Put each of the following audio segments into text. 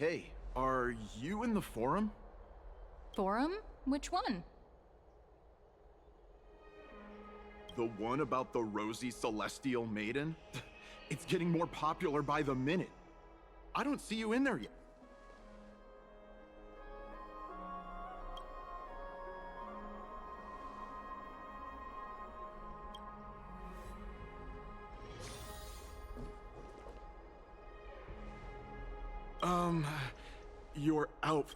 Hey, are you in the forum? Forum? Which one? The one about the rosy celestial maiden? It's getting more popular by the minute. I don't see you in there yet. Your out.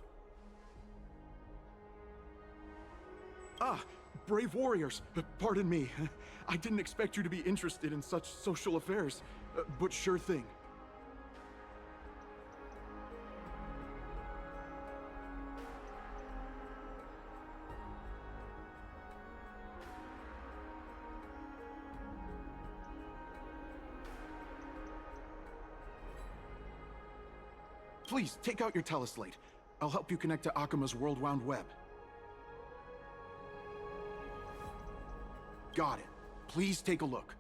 Ah, brave warriors. Pardon me. I didn't expect you to be interested in such social affairs, but sure thing. Please, take out your teleslate. I'll help you connect to Akuma's World Wound Web. Got it. Please take a look.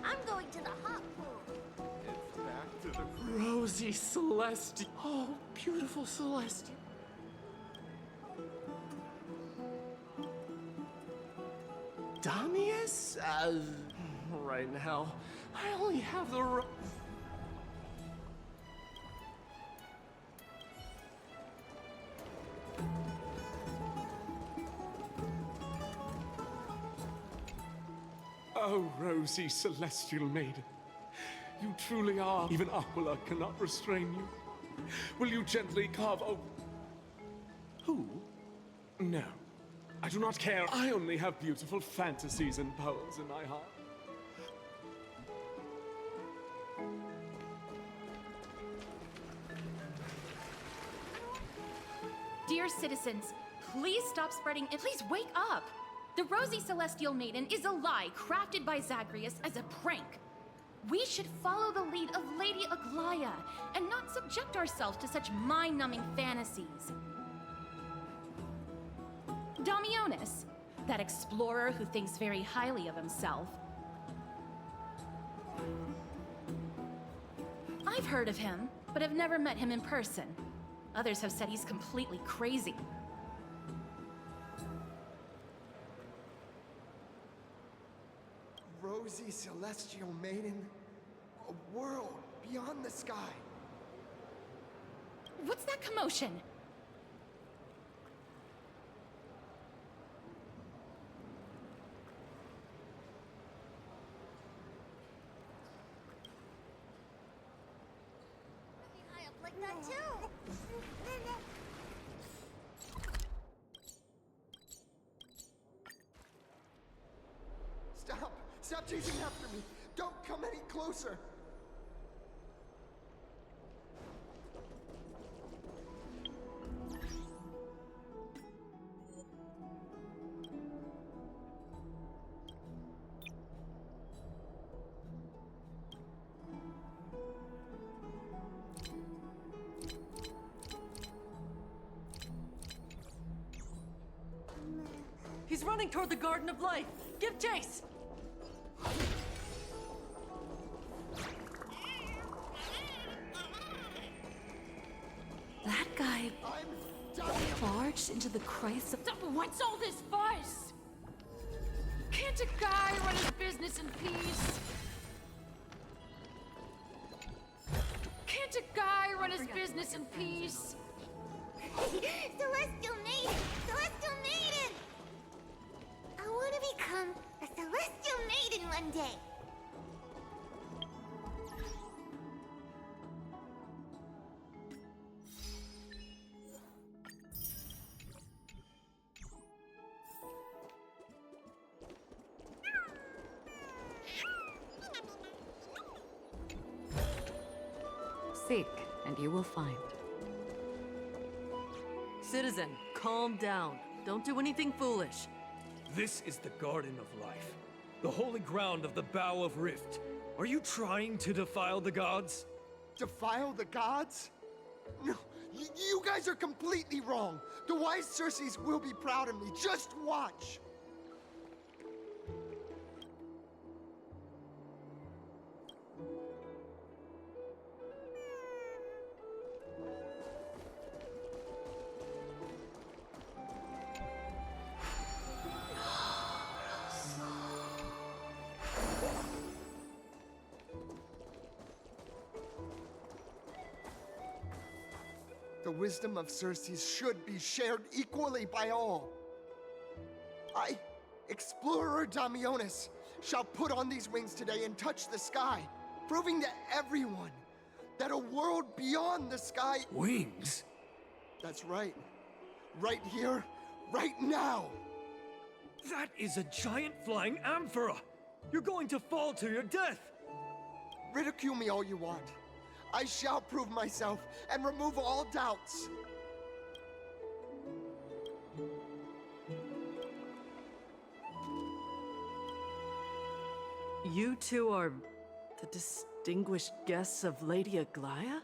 I'm going to the hot pool. It's back to the... Rosy Celestial. Oh, beautiful Celestial. Damius? Right now, I only have the Oh, rosy celestial maiden. You truly are. Even Aquila cannot restrain you. Will you gently carve open... Who? No. I do not care. I only have beautiful fantasies and poems in my heart. Dear citizens, please stop spreading and please wake up! The Rosy Celestial Maiden is a lie crafted by Zagreus as a prank. We should follow the lead of Lady Aglaya and not subject ourselves to such mind-numbing fantasies. Damionis, that explorer who thinks very highly of himself. I've heard of him, but have never met him in person. Others have said he's completely crazy. Rosy celestial maiden, a world beyond the sky. What's that commotion? High up like that too. Stop! Stop chasing after me! Don't come any closer! running toward the Garden of Life! Give chase! That guy I'm dying. barged into the Christ of... What's all this fuss? Can't a guy run his business in peace? Can't a guy run his business in peace? Celestial maiden! Celestial maiden! I want to become a celestial maiden one day. Seek, and you will find. Citizen, calm down. Don't do anything foolish. This is the Garden of Life, the holy ground of the Bow of Rift. Are you trying to defile the gods? Defile the gods? No, you guys are completely wrong. The wise Circes will be proud of me. Just watch. The wisdom of Circes should be shared equally by all. I, explorer Damionis, shall put on these wings today and touch the sky, proving to everyone that a world beyond the sky... Wings? That's right. Right here, right now. That is a giant flying amphora! You're going to fall to your death! Ridicule me all you want. I shall prove myself and remove all doubts. You two are the distinguished guests of Lady Aglaya?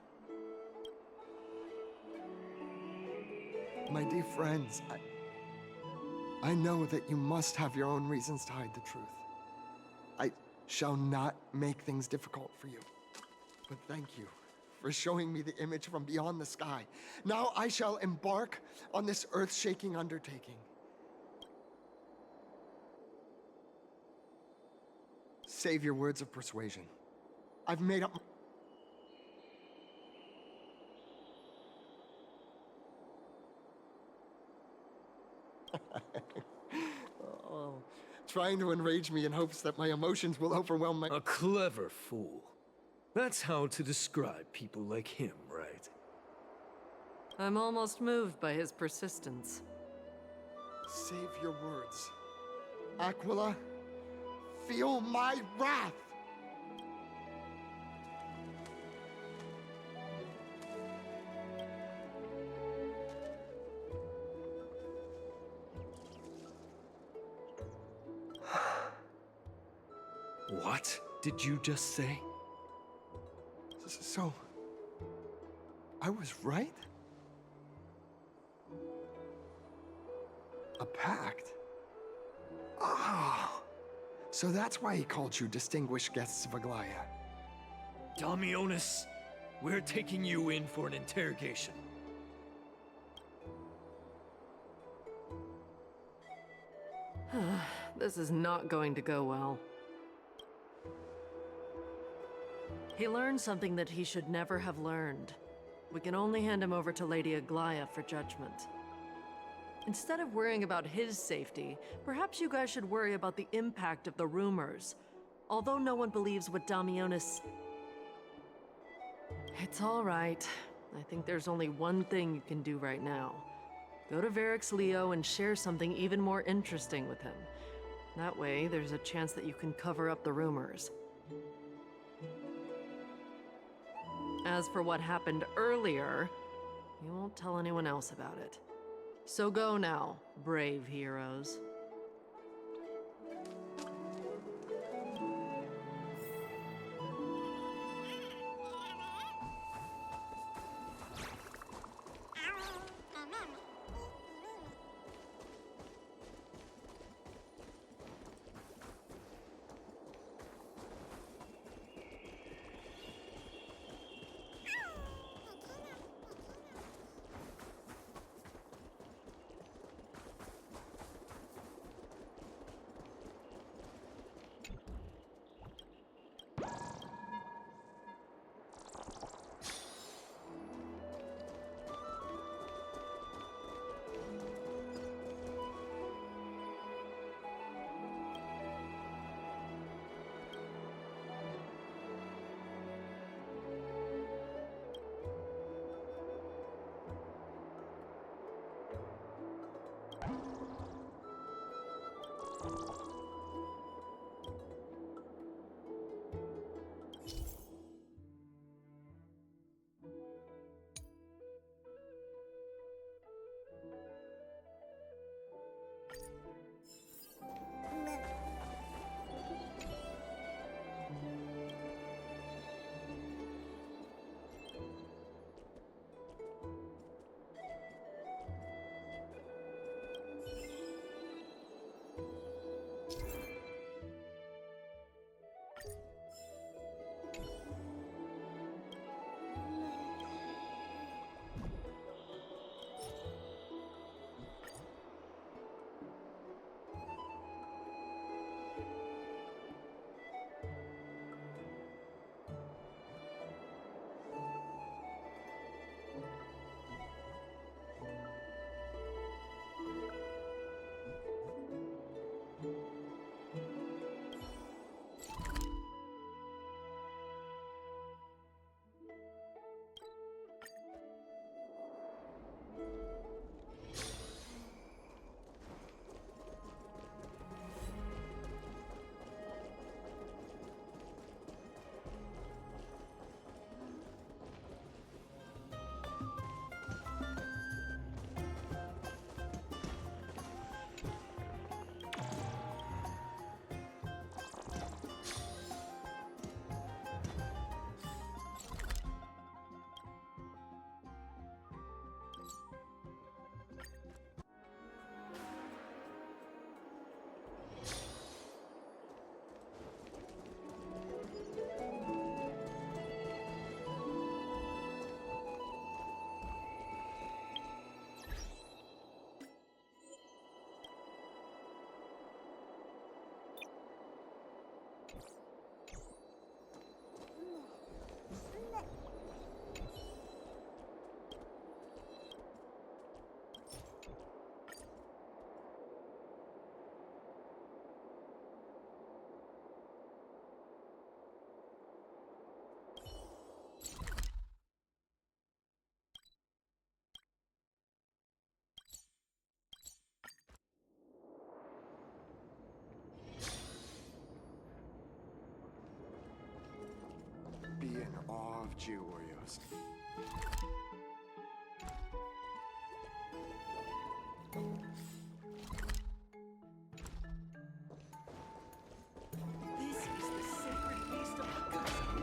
My dear friends, I know that you must have your own reasons to hide the truth. I shall not make things difficult for you. But thank you for showing me the image from beyond the sky. Now I shall embark on this earth-shaking undertaking. Save your words of persuasion. I've made up... Oh, trying to enrage me in hopes that my emotions will overwhelm my... A clever fool. That's how to describe people like him, right? I'm almost moved by his persistence. Save your words. Aquila, feel my wrath! What did you just say? So, I was right? A pact? Ah! So that's why he called you distinguished guests of Aglaya. Damionis, we're taking you in for an interrogation. This is not going to go well. He learned something that he should never have learned. We can only hand him over to Lady Aglaya for judgment. Instead of worrying about his safety, perhaps you guys should worry about the impact of the rumors. Although no one believes what Damionis... It's all right. I think there's only one thing you can do right now. Go to Varix Leo and share something even more interesting with him. That way, there's a chance that you can cover up the rumors. As for what happened earlier, you won't tell anyone else about it. So go now, brave heroes. loved you, Oreos. This is the sacred feast of Picasso.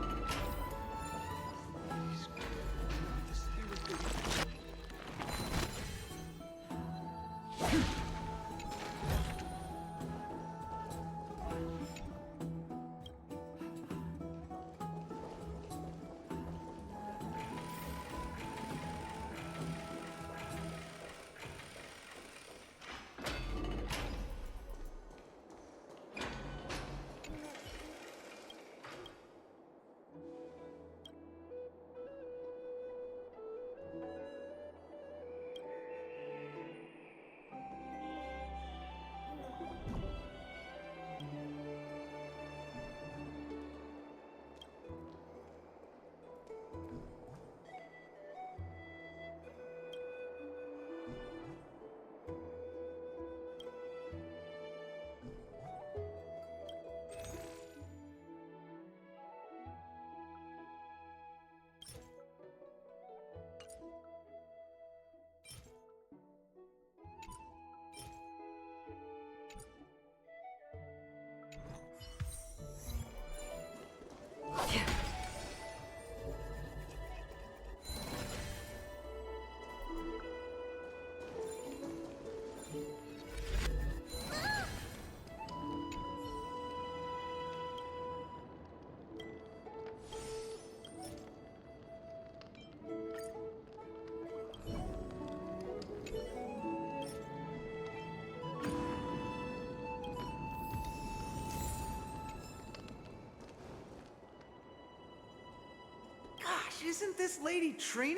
Gosh, isn't this lady Trinin?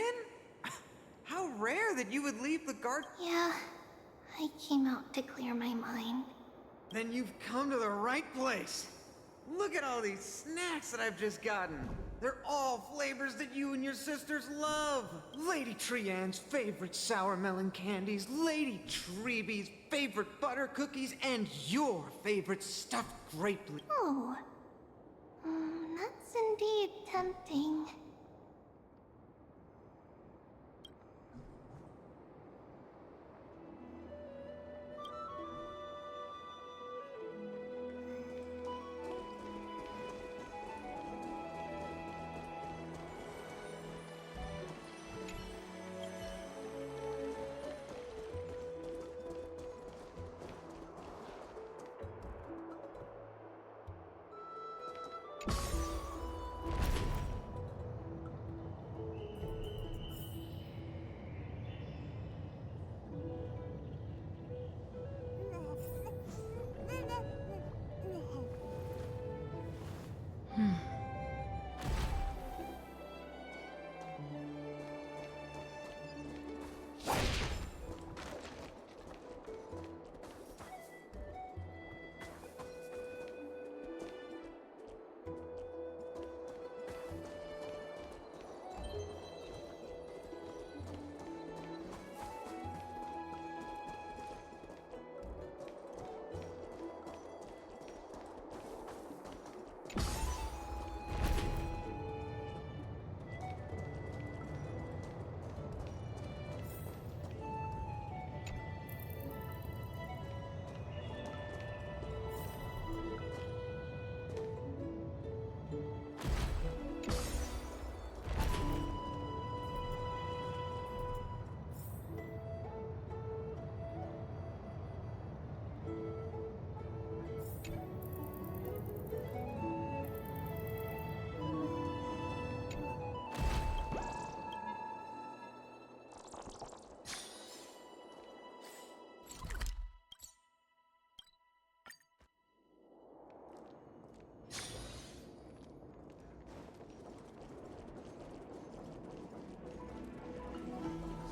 How rare that you would leave the guard. Yeah, I came out to clear my mind. Then you've come to the right place. Look at all these snacks that I've just gotten. They're all flavors that you and your sisters love. Lady Trianne's favorite sour melon candies, Lady Treebee's favorite butter cookies, and your favorite stuffed grape leaf. Oh, that's indeed tempting.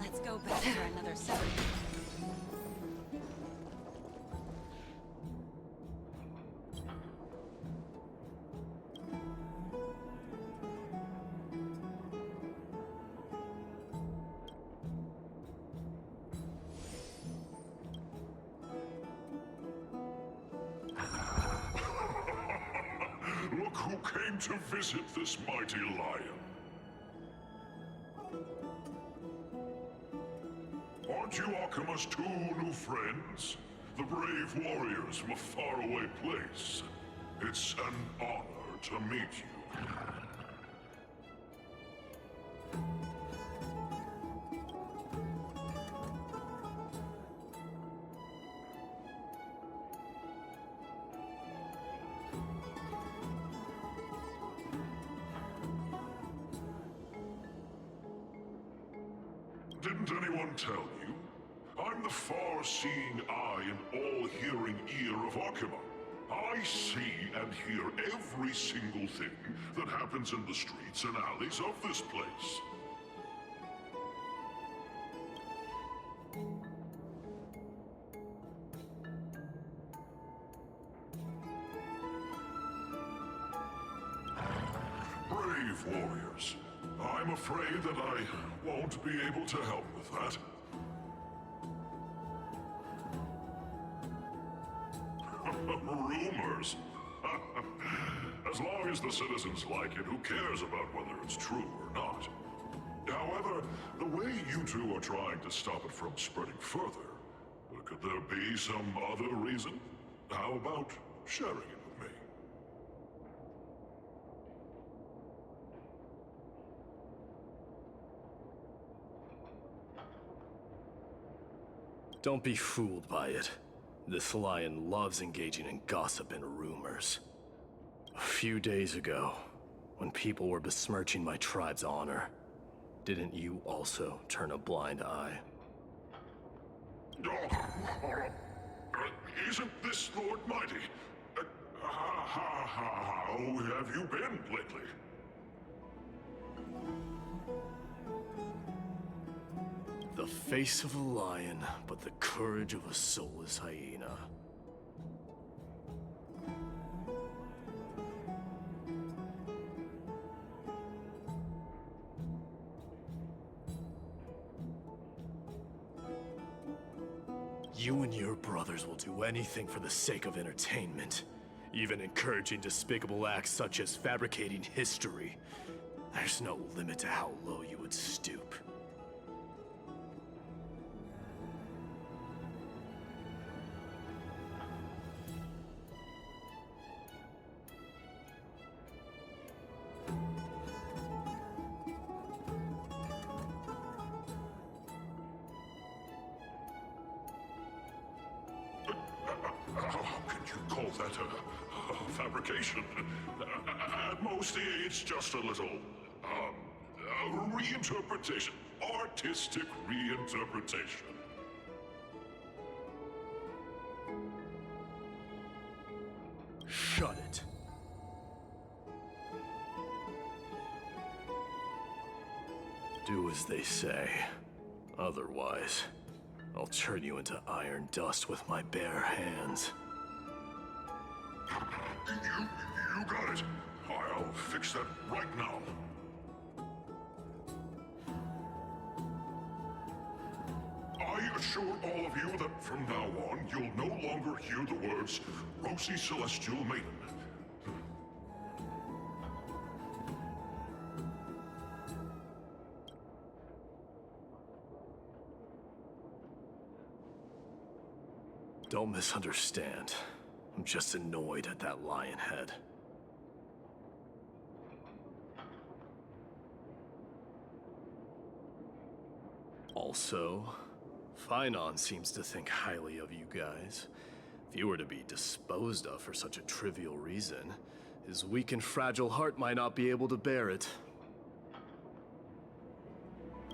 Let's go back for another cellar. Look who came to visit this mighty lion. Aren't you Akima's two new friends? The brave warriors from a faraway place. It's an honor to meet you. Didn't anyone tell you? I'm the far-seeing eye and all-hearing ear of Akima. I see and hear every single thing that happens in the streets and alleys of this place. Brave warriors. I'm afraid that I won't be able to help with that. Rumors? As long as the citizens like it, who cares about whether it's true or not? However, the way you two are trying to stop it from spreading further, could there be some other reason? How about sharing it with me? Don't be fooled by it. This lion loves engaging in gossip and rumors. A few days ago, when people were besmirching my tribe's honor, didn't you also turn a blind eye? Isn't this Lord Mighty? How have you been lately? The face of a lion, but the courage of a soulless hyena. You and your brothers will do anything for the sake of entertainment, even encouraging despicable acts such as fabricating history. There's no limit to how low you would stoop. How can you call that a fabrication? At most, it's just a little, reinterpretation. Artistic reinterpretation. Shut it. Do as they say. Otherwise, I'll turn you into iron dust with my bare hands. You got it. I'll fix that right now. I assure all of you that from now on, you'll no longer hear the words, Rosy Celestial Maiden. Don't misunderstand. I'm just annoyed at that lion head. Also, Finon seems to think highly of you guys. If you were to be disposed of for such a trivial reason, his weak and fragile heart might not be able to bear it.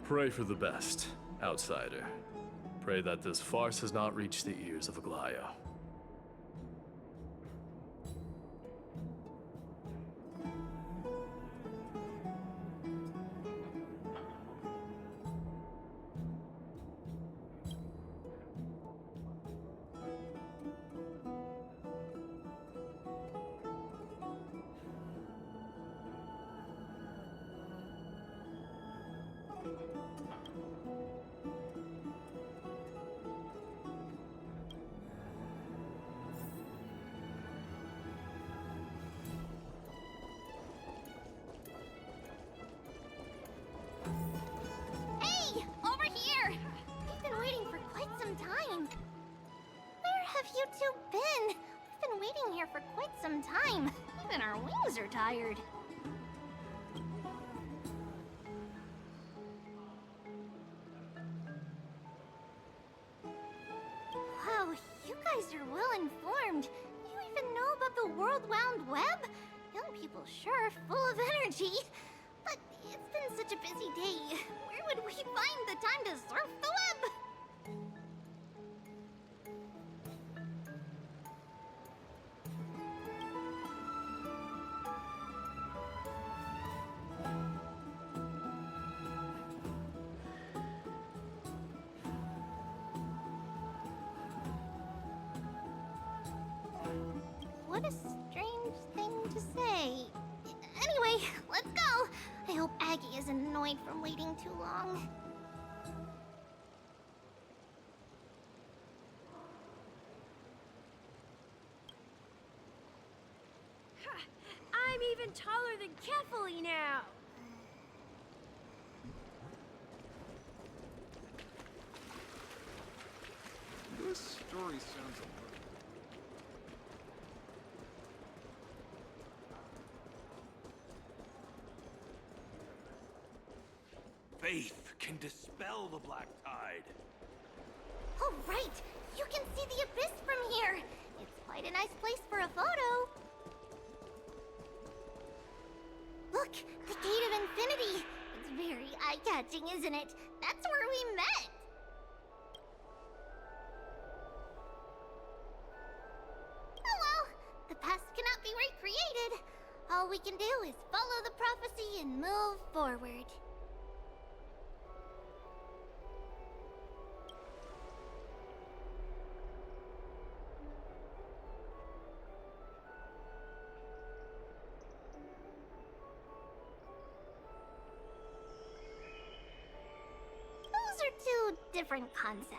Pray for the best, outsider. Pray that this farce has not reached the ears of Aglaya. tired. Wow, you guys are well informed. You even know about the World Wound Web? Young people sure are full of energy. But it's been such a busy day. Where would we find the time to surf the web? What a strange thing to say. Anyway, let's go. I hope Aggie isn't annoyed from waiting too long. I'm even taller than Kefali now. This story sounds alert. Faith can dispel the black tide. Oh, right! You can see the abyss from here! It's quite a nice place for a photo. Look! The Gate of Infinity! It's very eye-catching, isn't it? That's where we met! Oh well! The past cannot be recreated. All we can do is follow the prophecy and move forward. Those are two different concepts.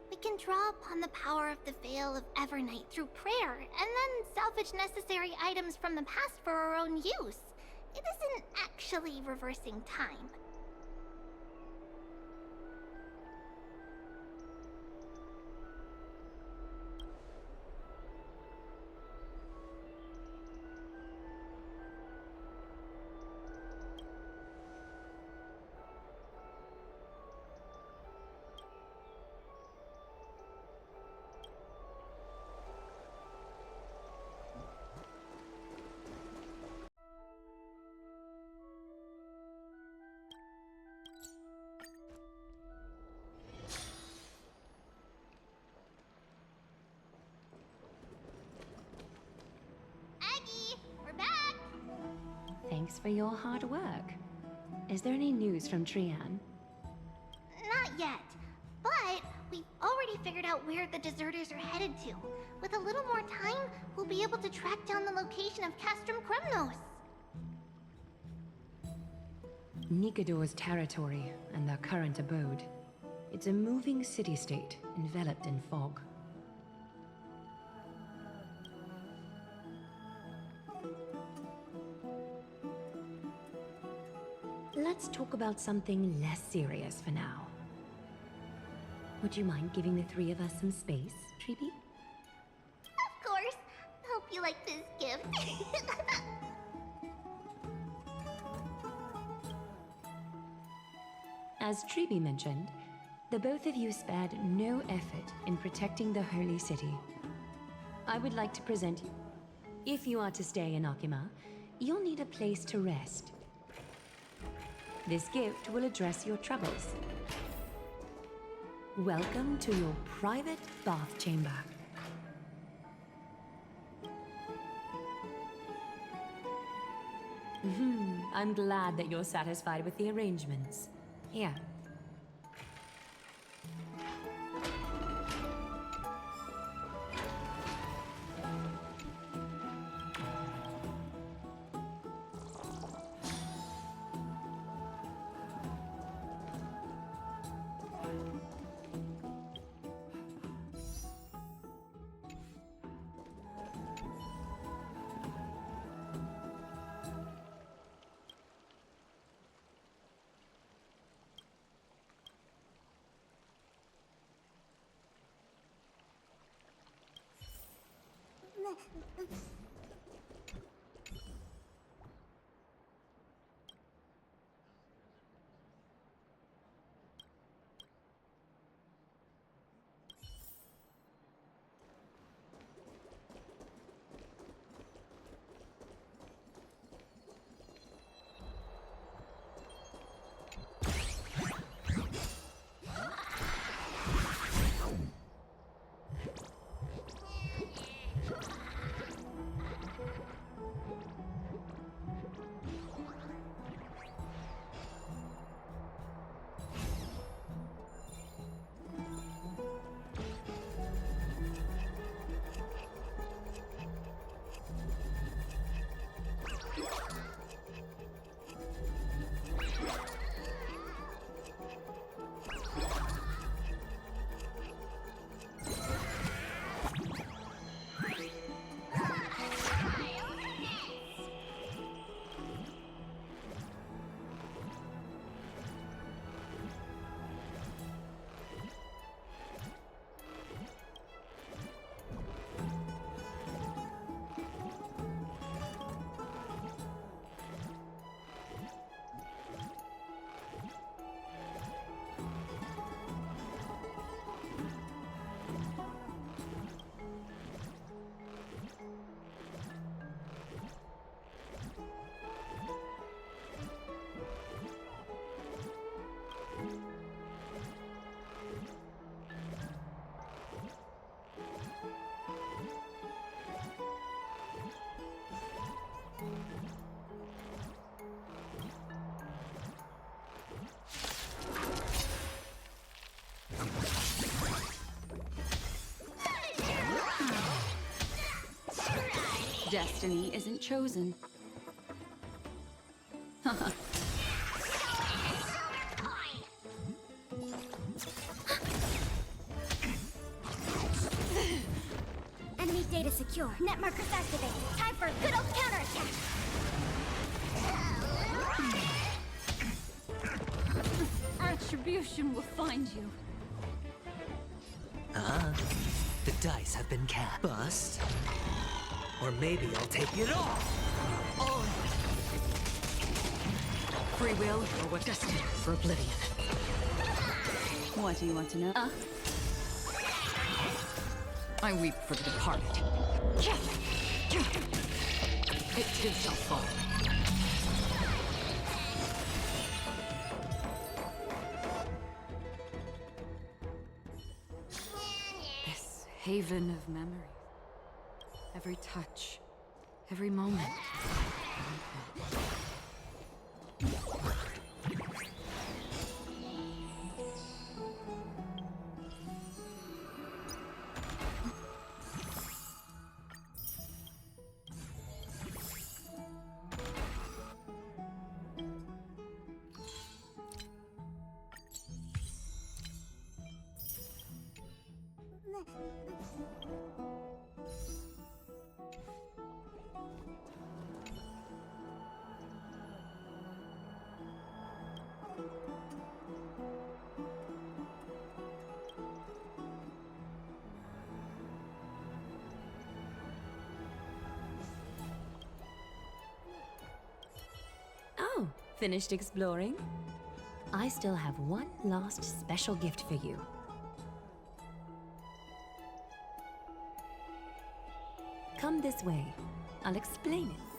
We can draw upon the power of the Veil of Evernight through prayer, and then salvage necessary items from the past for our own use. It isn't actually reversing time. Aggie, we're back! Thanks for your hard work. Is there any news from Trian? Not yet, but we've already figured out where the deserters are headed to. With a little more time, we'll be able to track down the location of Castrum Kremnos. Nikador's territory and their current abode. It's a moving city-state enveloped in fog. Let's talk about something less serious for now. Would you mind giving the three of us some space, Treeby? Of course. Hope you like this gift. As Treeby mentioned, the both of you spared no effort in protecting the holy city. I would like to present you. If you are to stay in Akima, you'll need a place to rest. This gift will address your troubles. Welcome to your private bath chamber. I'm glad that you're satisfied with the arrangements. Here. destiny isn't chosen. Enemy data secure. Net markers activated. Time for a good old counterattack. Retribution will find you. The dice have been cast. Bust. Or maybe I'll take it all. Oh. Free will or what destiny for oblivion. What do you want to know? I weep for the departed. It too shall fall. This haven of memories. Every touch, every moment. Oh, finished exploring? I still have one last special gift for you. Come this way. I'll explain it.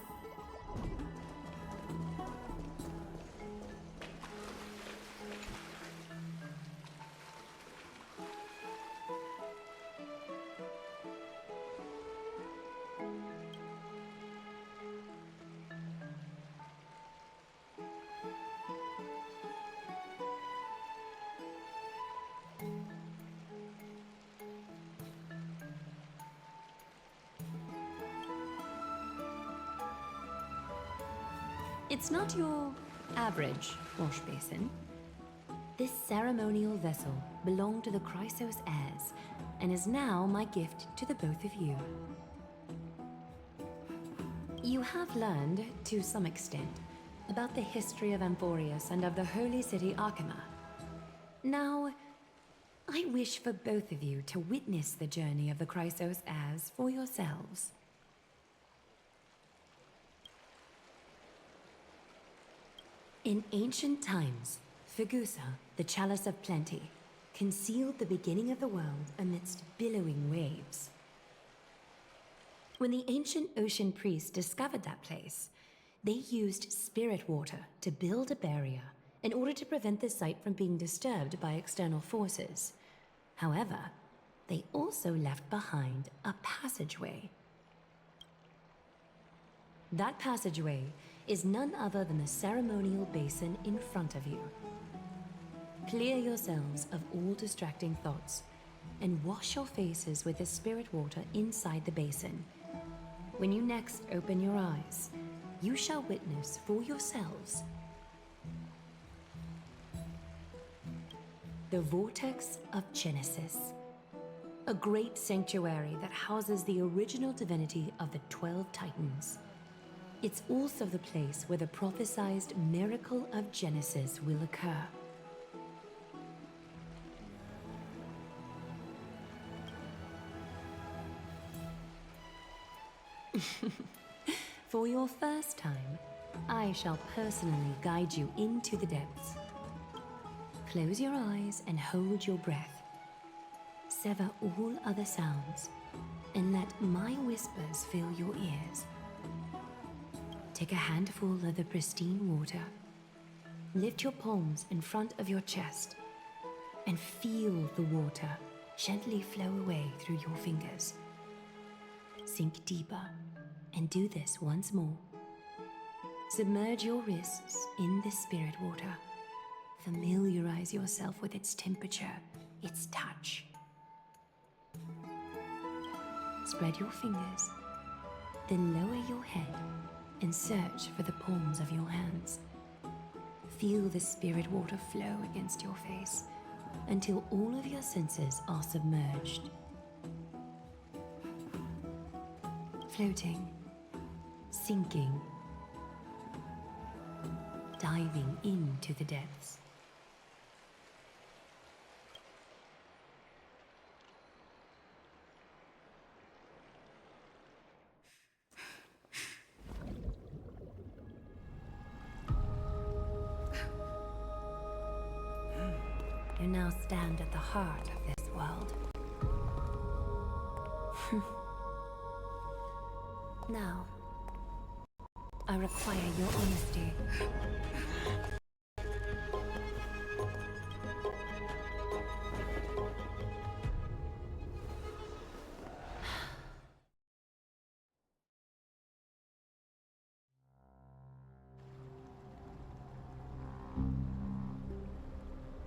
It's not your average wash basin. This ceremonial vessel belonged to the Chrysos heirs and is now my gift to the both of you. You have learned, to some extent, about the history of Amphorius and of the holy city Arkema. Now, I wish for both of you to witness the journey of the Chrysos heirs for yourselves. In ancient times, Fegusa, the Chalice of Plenty, concealed the beginning of the world amidst billowing waves. When the ancient ocean priests discovered that place, they used spirit water to build a barrier in order to prevent the site from being disturbed by external forces. However, they also left behind a passageway. That passageway is none other than the ceremonial basin in front of you. Clear yourselves of all distracting thoughts and wash your faces with the spirit water inside the basin. When you next open your eyes, you shall witness for yourselves the Vortex of Genesis, a great sanctuary that houses the original divinity of the 12 Titans. It's also the place where the prophesied miracle of Genesis will occur. For your first time, I shall personally guide you into the depths. Close your eyes and hold your breath. Sever all other sounds and let my whispers fill your ears. Take a handful of the pristine water. Lift your palms in front of your chest and feel the water gently flow away through your fingers. Sink deeper and do this once more. Submerge your wrists in the spirit water. Familiarize yourself with its temperature, its touch. Spread your fingers, Then lower your head and search for the palms of your hands. Feel the spirit water flow against your face until all of your senses are submerged. Floating, sinking, diving into the depths. You now stand at the heart of this world. Now, I require your honesty.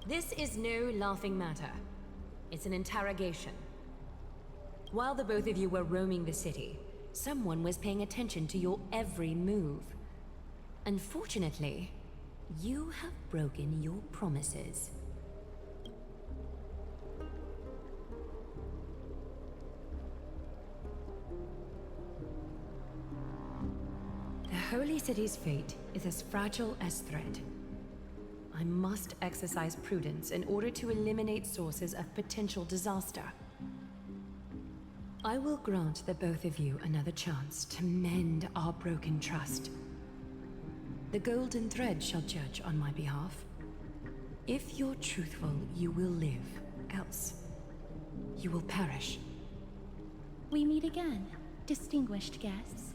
This is no laughing matter. It's an interrogation. While the both of you were roaming the city, someone was paying attention to your every move. Unfortunately, you have broken your promises. The Holy City's fate is as fragile as thread. I must exercise prudence in order to eliminate sources of potential disaster. I will grant the both of you another chance to mend our broken trust. The golden thread shall judge on my behalf. If you're truthful, you will live. Else, you will perish. We meet again, distinguished guests.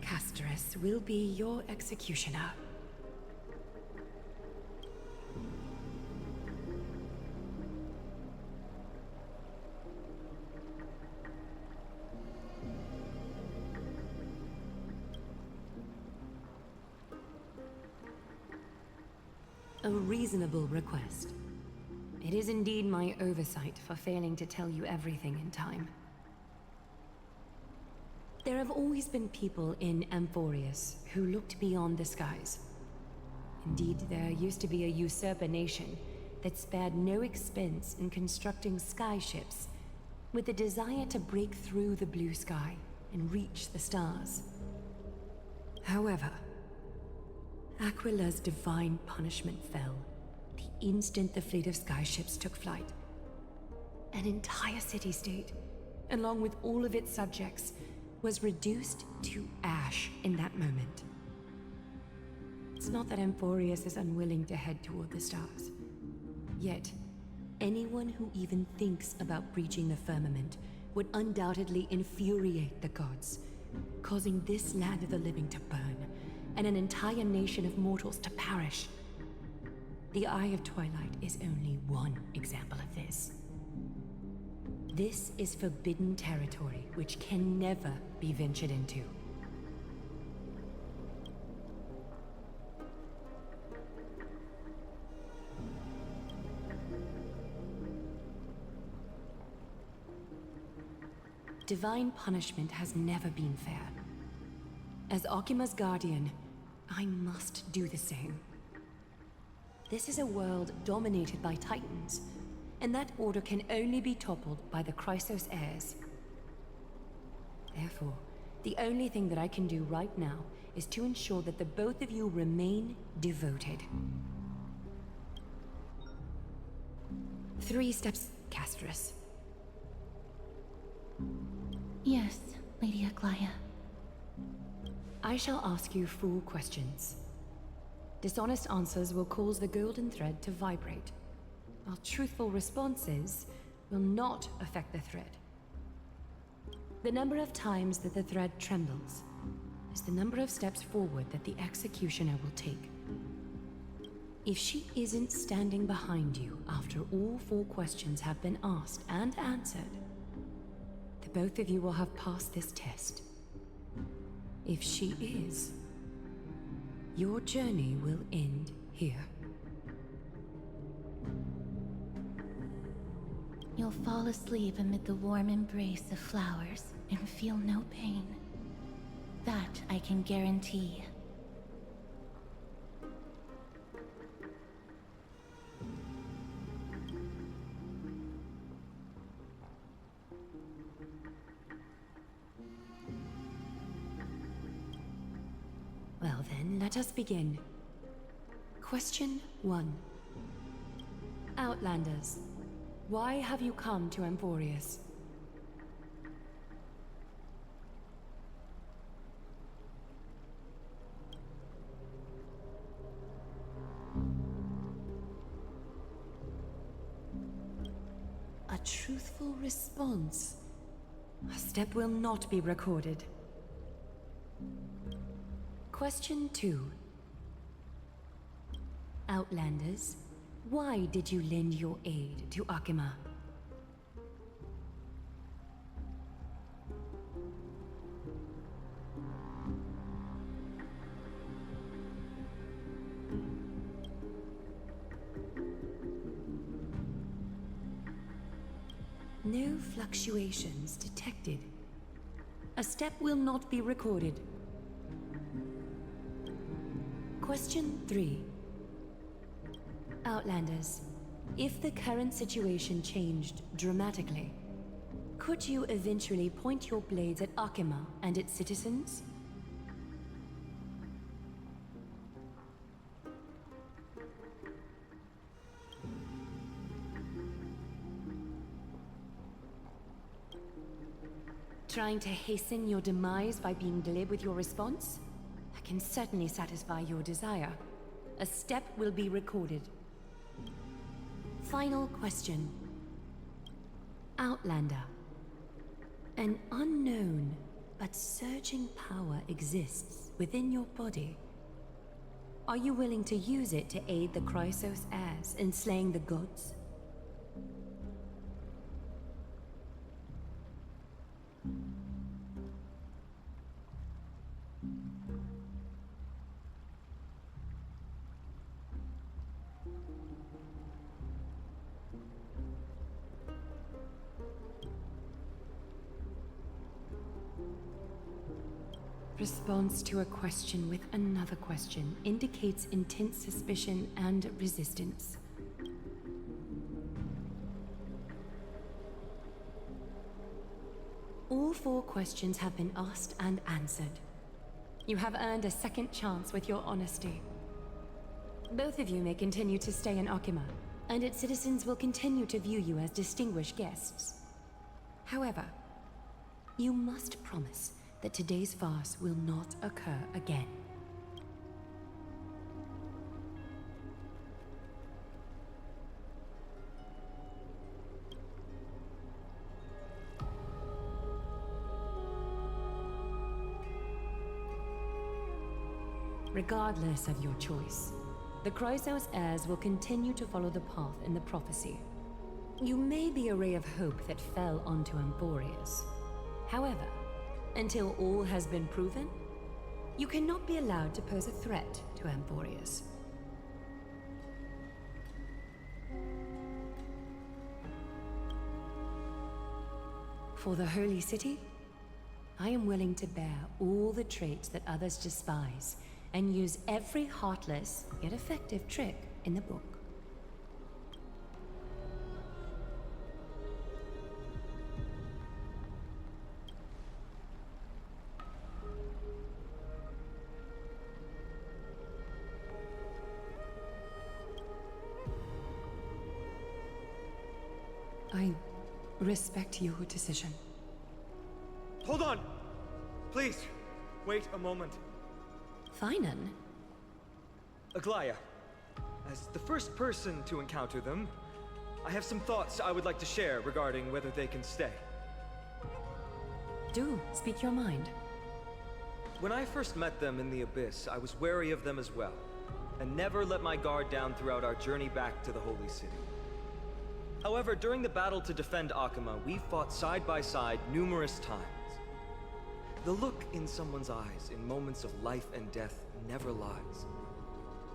Casterus will be your executioner. A reasonable request. It is indeed my oversight for failing to tell you everything in time. There have always been people in Amphorius who looked beyond the skies. Indeed, there used to be a usurper nation that spared no expense in constructing skyships with the desire to break through the blue sky and reach the stars. However, Aquila's divine punishment fell the instant the fleet of skyships took flight. An entire city-state, along with all of its subjects, was reduced to ash in that moment. It's not that Amphorius is unwilling to head toward the stars. Yet, anyone who even thinks about breaching the firmament would undoubtedly infuriate the gods, causing this land of the living to burn, and an entire nation of mortals to perish. The Eye of Twilight is only one example of this. This is forbidden territory which can never be ventured into. Divine punishment has never been fair. As Okima's guardian, I must do the same. This is a world dominated by Titans, and that order can only be toppled by the Chrysos heirs. Therefore, the only thing that I can do right now is to ensure that the both of you remain devoted. 3 steps, Casterus. Yes, Lady Aglaia. I shall ask you 4 questions. Dishonest answers will cause the golden thread to vibrate, while truthful responses will not affect the thread. The number of times that the thread trembles is the number of steps forward that the executioner will take. If she isn't standing behind you after all 4 questions have been asked and answered, the both of you will have passed this test. If she is, your journey will end here. You'll will fall asleep amid the warm embrace of flowers and feel no pain. That I can guarantee. Well then, let us begin. Question 1. Outlanders, why have you come to Emporius? A truthful response. A step will not be recorded. Question 2. Outlanders, why did you lend your aid to Akima? No fluctuations detected. A step will not be recorded. Question 3. Outlanders, if the current situation changed dramatically, could you eventually point your blades at Akima and its citizens? Trying to hasten your demise by being glib with your response? I can certainly satisfy your desire. A step will be recorded. Final question. Outlander. An unknown but surging power exists within your body. Are you willing to use it to aid the Chrysos heirs in slaying the gods? Response to a question with another question indicates intense suspicion and resistance. All 4 questions have been asked and answered. You have earned a second chance with your honesty. Both of you may continue to stay in Akima, and its citizens will continue to view you as distinguished guests. However, you must promise that today's farce will not occur again. Regardless of your choice, the Chrysos heirs will continue to follow the path in the prophecy. You may be a ray of hope that fell onto Emporius. However, until all has been proven, you cannot be allowed to pose a threat to Emporius. For the Holy City, I am willing to bear all the traits that others despise and use every heartless yet effective trick in the book. I respect your decision. Hold on! Please, wait a moment. Finan? Aglaya, as the first person to encounter them, I have some thoughts I would like to share regarding whether they can stay. Do speak your mind. When I first met them in the Abyss, I was wary of them as well, and never let my guard down throughout our journey back to the Holy City. However, during the battle to defend Akima, we fought side by side numerous times. The look in someone's eyes in moments of life and death never lies.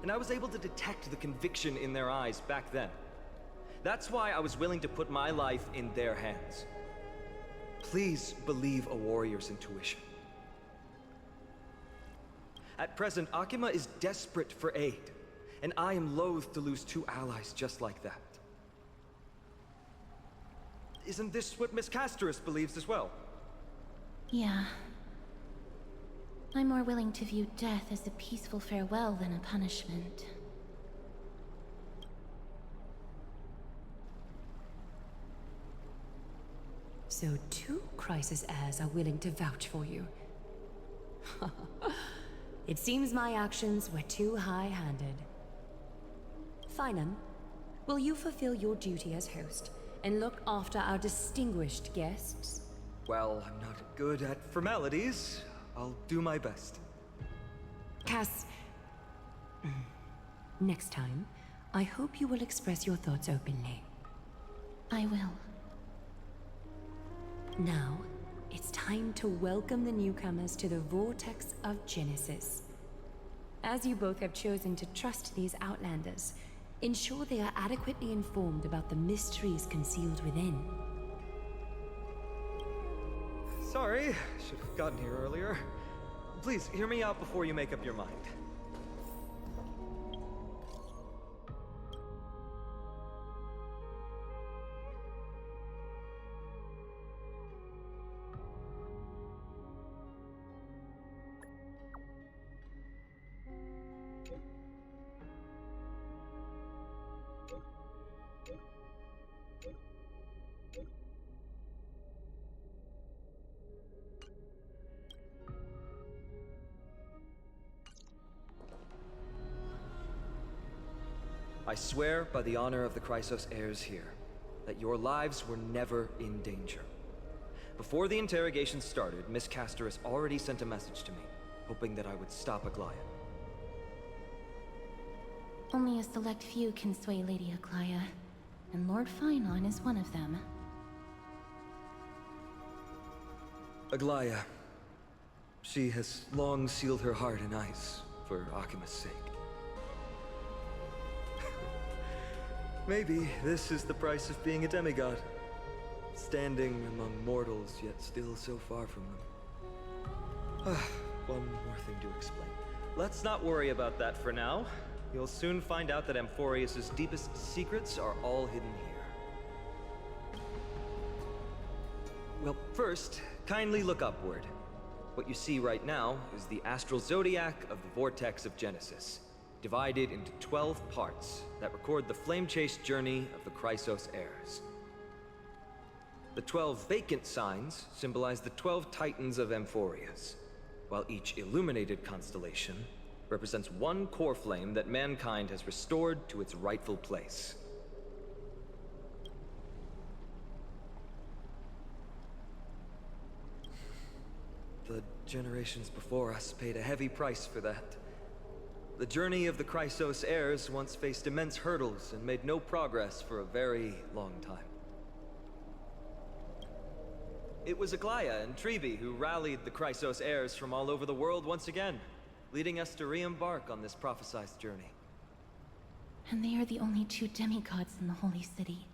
And I was able to detect the conviction in their eyes back then. That's why I was willing to put my life in their hands. Please believe a warrior's intuition. At present, Akima is desperate for aid, and I am loath to lose two allies just like that. Isn't this what Miss Casterus believes as well? Yeah. I'm more willing to view death as a peaceful farewell than a punishment. So 2 crisis heirs are willing to vouch for you. It seems my actions were too high-handed. Finam, will you fulfill your duty as host and look after our distinguished guests? Well, I'm not good at formalities. I'll do my best. Cass... Next time, I hope you will express your thoughts openly. I will. Now, it's time to welcome the newcomers to the Vortex of Genesis. As you both have chosen to trust these Outlanders, ensure they are adequately informed about the mysteries concealed within. Sorry, should have gotten here earlier. Please, hear me out before you make up your mind. I swear by the honor of the Chrysos heirs here, that your lives were never in danger. Before the interrogation started, Miss Casterus already sent a message to me, hoping that I would stop Aglaya. Only a select few can sway Lady Aglaya, and Lord Finon is one of them. Aglaya. She has long sealed her heart in ice for Akima's sake. Maybe this is the price of being a demigod. Standing among mortals, yet still so far from them. One more thing to explain. Let's not worry about that for now. You'll soon find out that Amphorius' deepest secrets are all hidden here. Well, first, kindly look upward. What you see right now is the astral zodiac of the Vortex of Genesis, divided into 12 parts that record the flame-chased journey of the Chrysos heirs. The 12 vacant signs symbolize the 12 titans of Amphorius, while each illuminated constellation represents one core flame that mankind has restored to its rightful place. The generations before us paid a heavy price for that. The journey of the Chrysos heirs once faced immense hurdles and made no progress for a very long time. It was Aglaya and Tribi who rallied the Chrysos heirs from all over the world once again, leading us to re-embark on this prophesized journey. And they are the only 2 demigods in the Holy City.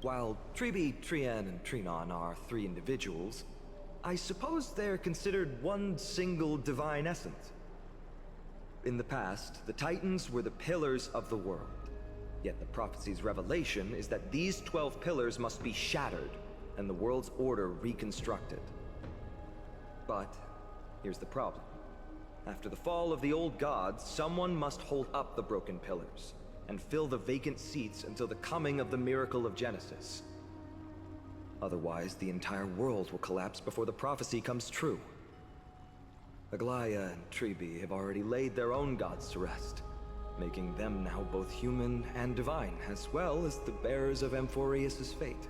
While Tribi, Trian, and Trinon are 3 individuals, I suppose they're considered one single divine essence. In the past, the Titans were the pillars of the world. Yet the prophecy's revelation is that these 12 pillars must be shattered, and the world's order reconstructed. But here's the problem. After the fall of the old gods, someone must hold up the broken pillars, and fill the vacant seats until the coming of the miracle of Genesis. Otherwise, the entire world will collapse before the prophecy comes true. Aglaya and Tribi have already laid their own gods to rest, making them now both human and divine, as well as the bearers of Amphorius' fate.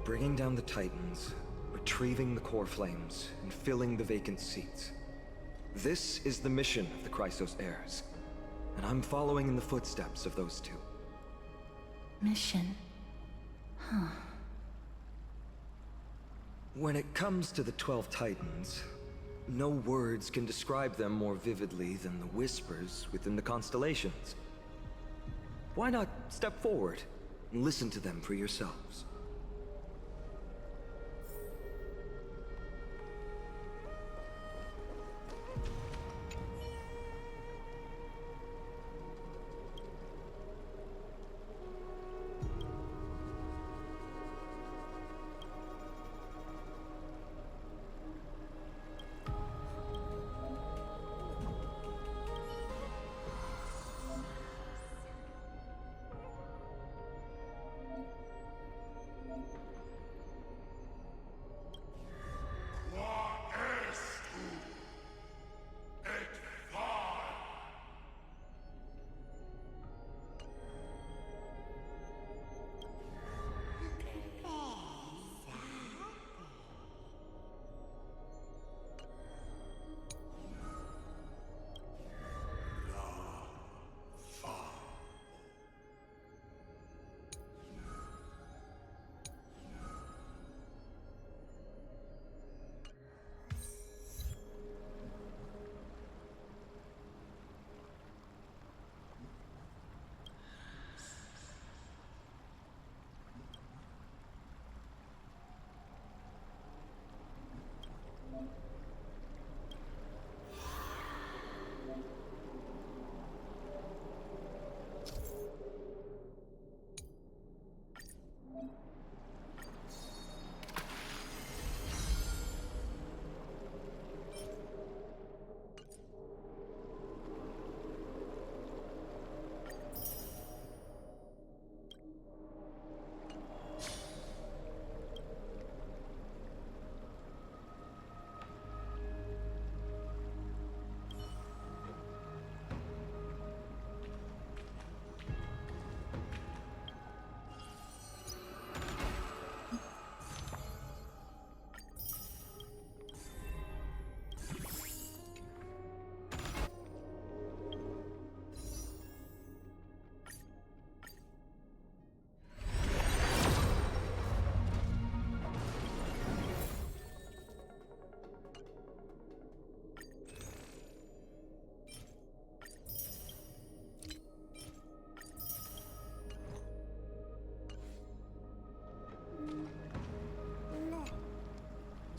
Bringing down the Titans, retrieving the core flames, and filling the vacant seats. This is the mission of the Chrysos heirs, and I'm following in the footsteps of those 2. mission. Huh. When it comes to the 12 Titans, no words can describe them more vividly than the whispers within the constellations. Why not step forward and listen to them for yourselves?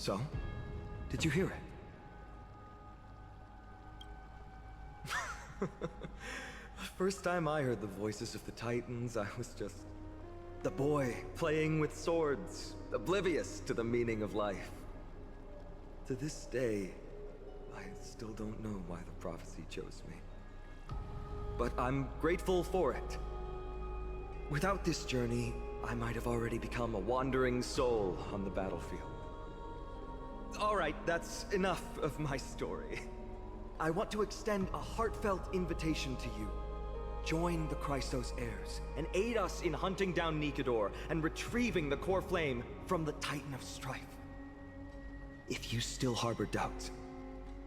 So, did you hear it? First time I heard the voices of the Titans, I was just the boy playing with swords, oblivious to the meaning of life. To this day, I still don't know why the prophecy chose me. But I'm grateful for it. Without this journey, I might have already become a wandering soul on the battlefield. Alright, that's enough of my story. I want to extend a heartfelt invitation to you. Join the Chrysos heirs, and aid us in hunting down Nikador and retrieving the core flame from the Titan of Strife. If you still harbor doubts,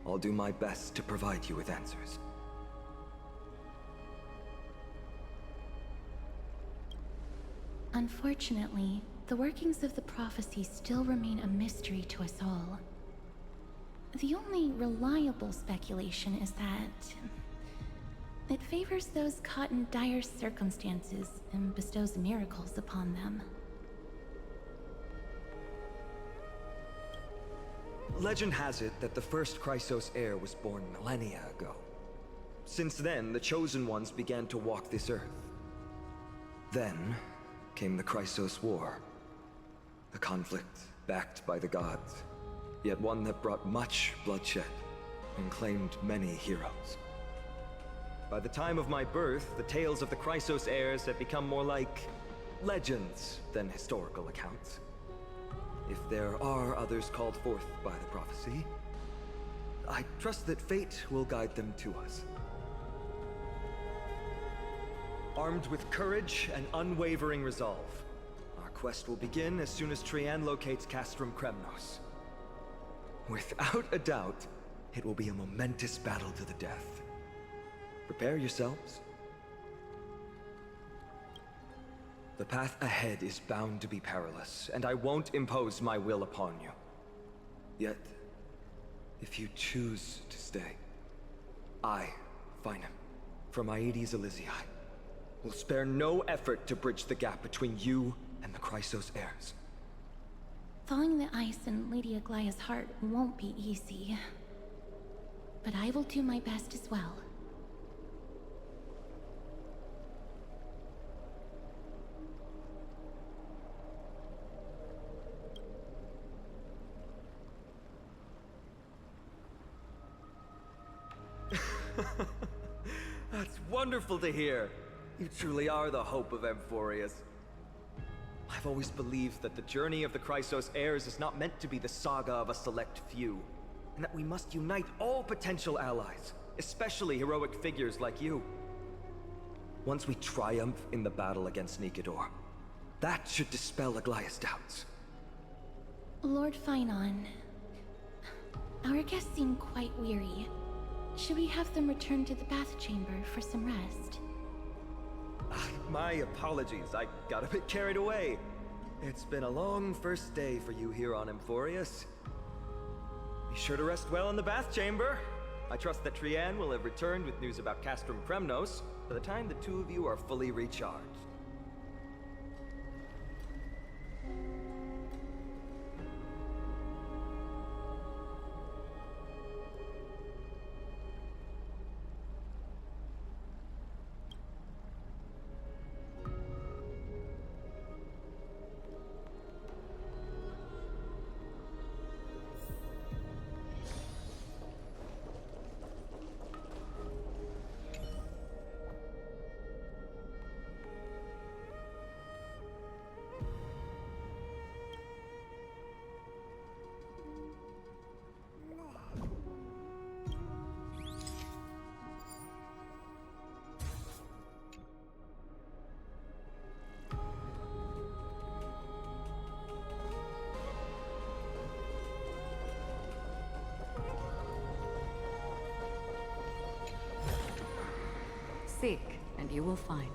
I'll do my best to provide you with answers. Unfortunately, the workings of the prophecy still remain a mystery to us all. The only reliable speculation is that it favors those caught in dire circumstances and bestows miracles upon them. Legend has it that the first Chrysos heir was born millennia ago. Since then, the Chosen Ones began to walk this earth. Then came the Chrysos War. A conflict backed by the gods, yet one that brought much bloodshed and claimed many heroes. By the time of my birth, the tales of the Chrysos heirs had become more like legends than historical accounts. If there are others called forth by the prophecy, I trust that fate will guide them to us. Armed with courage and unwavering resolve, our quest will begin as soon as Trian locates Castrum Kremnos. Without a doubt, it will be a momentous battle to the death. Prepare yourselves. The path ahead is bound to be perilous, and I won't impose my will upon you. Yet, if you choose to stay, I, Finam, from Aedes Elysiae, will spare no effort to bridge the gap between you and the Chrysos heirs. Thawing the ice in Lady Aglaya's heart won't be easy. But I will do my best as well. That's wonderful to hear. You truly are the hope of Amphorius. I've always believed that the journey of the Chrysos heirs is not meant to be the saga of a select few, and that we must unite all potential allies, especially heroic figures like you. Once we triumph in the battle against Nikedor, that should dispel Aglaya's doubts. Lord Finon, our guests seem quite weary. Should we have them return to the bath chamber for some rest? My apologies, I got a bit carried away. It's been a long first day for you here on Amphorius. Be sure to rest well in the bath chamber. I trust that Trianne will have returned with news about Castrum Kremnos by the time the two of you are fully recharged. Seek, and you will find.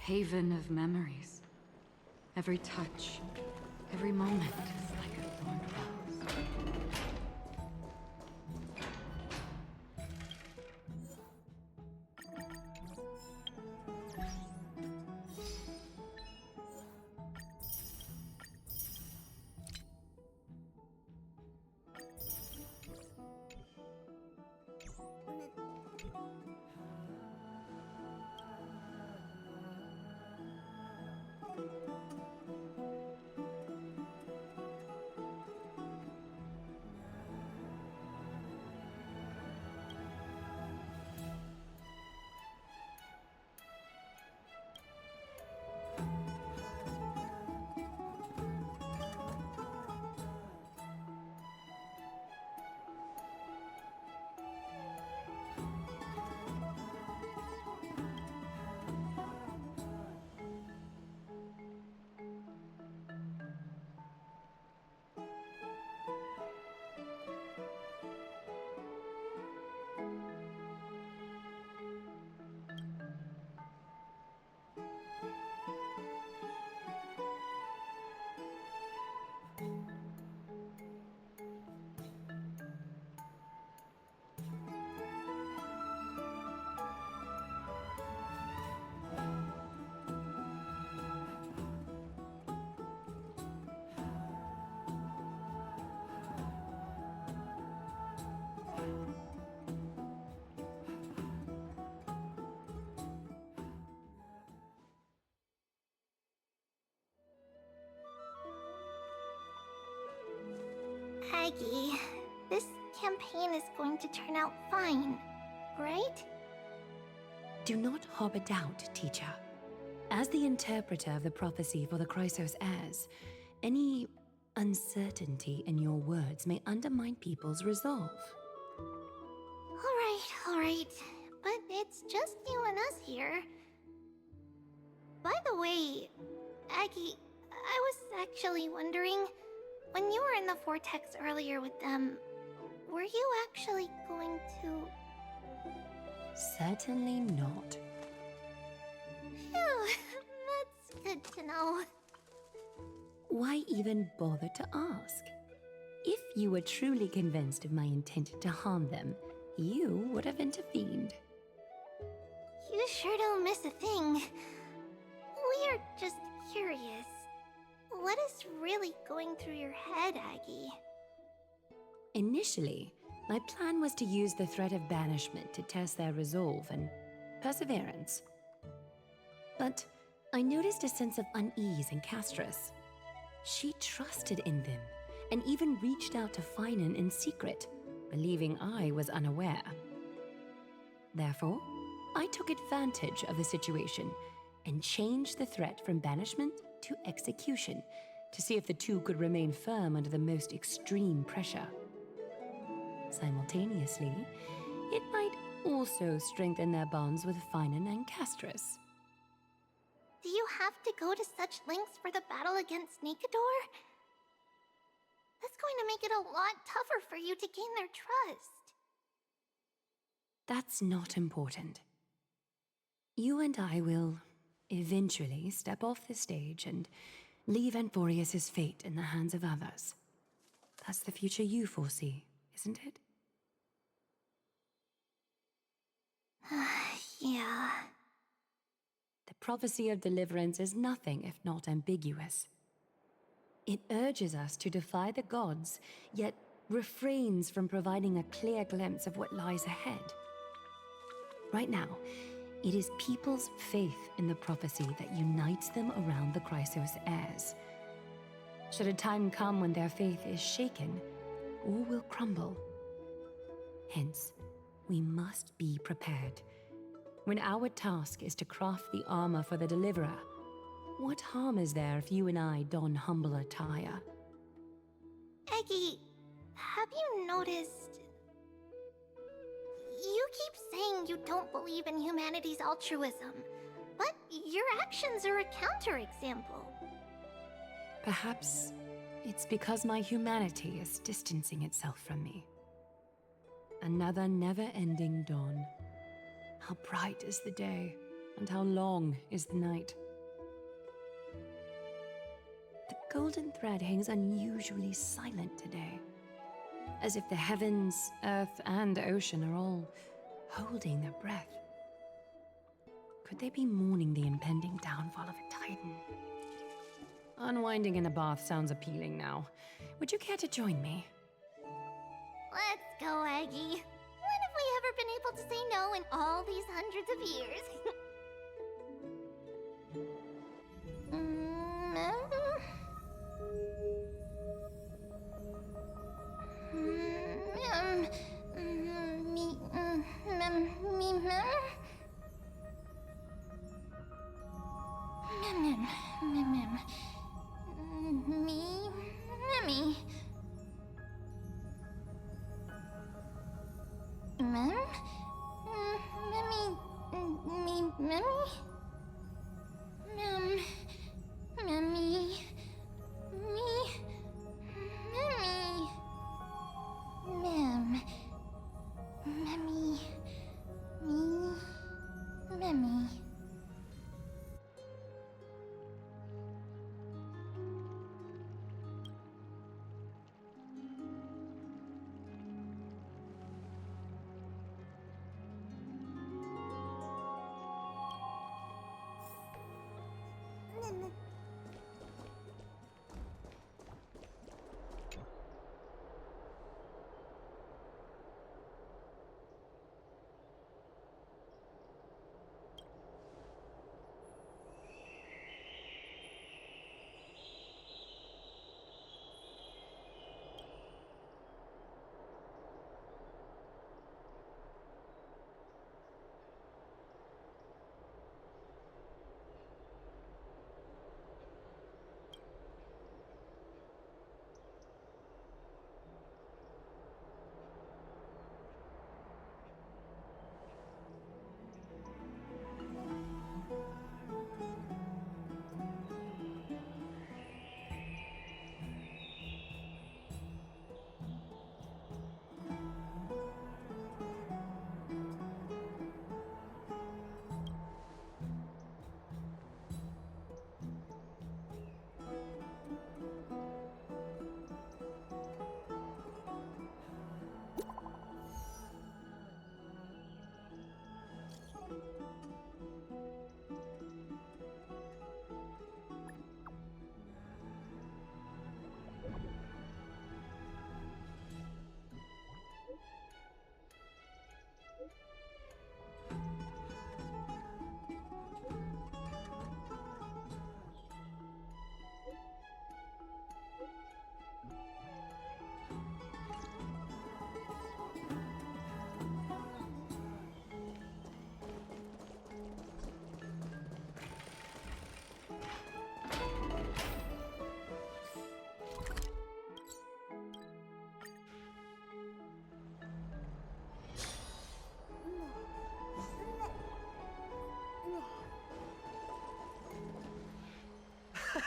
Haven of memories. Every touch, every moment is like a thorn rose. Aggie, this campaign is going to turn out fine, right? Do not harbor doubt, teacher. As the interpreter of the prophecy for the Chrysos heirs, any uncertainty in your words may undermine people's resolve. All right. But it's just you and us here. By the way, Aggie, I was actually wondering, when you were in the vortex earlier with them, were you actually going to... Certainly not. Phew, that's good to know. Why even bother to ask? If you were truly convinced of my intent to harm them, you would have intervened. You sure don't miss a thing. We're just curious. What is really going through your head, Aggie? Initially, my plan was to use the threat of banishment to test their resolve and perseverance. But I noticed a sense of unease in Castris. She trusted in them, and even reached out to Finan in secret, believing I was unaware. Therefore, I took advantage of the situation and changed the threat from banishment to execution to see if the two could remain firm under the most extreme pressure. Simultaneously, it might also strengthen their bonds with Finan and Castris. Do you have to go to such lengths for the battle against Nikador? That's going to make it a lot tougher for you to gain their trust. That's not important. You and I will eventually step off the stage and leave Anthorius' fate in the hands of others. That's the future you foresee, isn't it? Yeah. The prophecy of deliverance is nothing if not ambiguous. It urges us to defy the gods, yet refrains from providing a clear glimpse of what lies ahead. Right now, it is people's faith in the prophecy that unites them around the Chrysos heirs. Should a time come when their faith is shaken, all will crumble. Hence, we must be prepared. When our task is to craft the armor for the Deliverer, what harm is there if you and I don humble attire? Aggie, have you noticed... You keep saying you don't believe in humanity's altruism, but your actions are a counterexample. Perhaps it's because my humanity is distancing itself from me. Another never-ending dawn. How bright is the day, and how long is the night. The golden thread hangs unusually silent today, as if the heavens, earth, and ocean are all holding their breath. Could they be mourning the impending downfall of a titan? Unwinding in a bath sounds appealing now. Would you care to join me? Let's go, Aggie. When have we ever been able to say no in all these hundreds of years?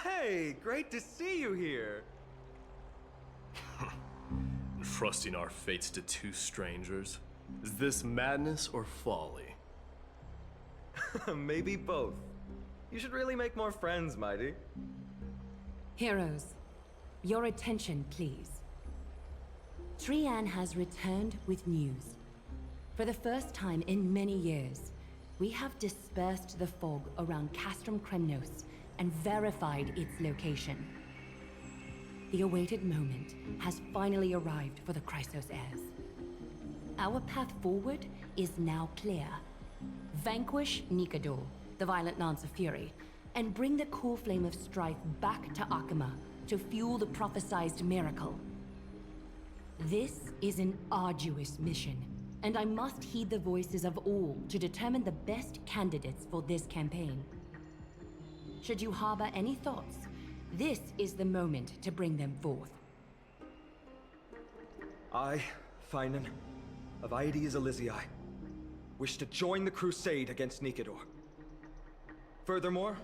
Hey, great to see you here. Trusting our fates to two strangers? Is this madness or folly? Maybe both. You should really make more friends, Mighty. Heroes, your attention, please. Trian has returned with news. For the first time in many years, we have dispersed the fog around Castrum Kremnos and verified its location. The awaited moment has finally arrived for the Chrysos heirs. Our path forward is now clear. Vanquish Nikador, the Violent Lance of Fury, and bring the core flame of strife back to Akima to fuel the prophesized miracle. This is an arduous mission, and I must heed the voices of all to determine the best candidates for this campaign. Should you harbor any thoughts, this is the moment to bring them forth. I, Finan, of Aedes Elysiae, wish to join the crusade against Nikador. Furthermore,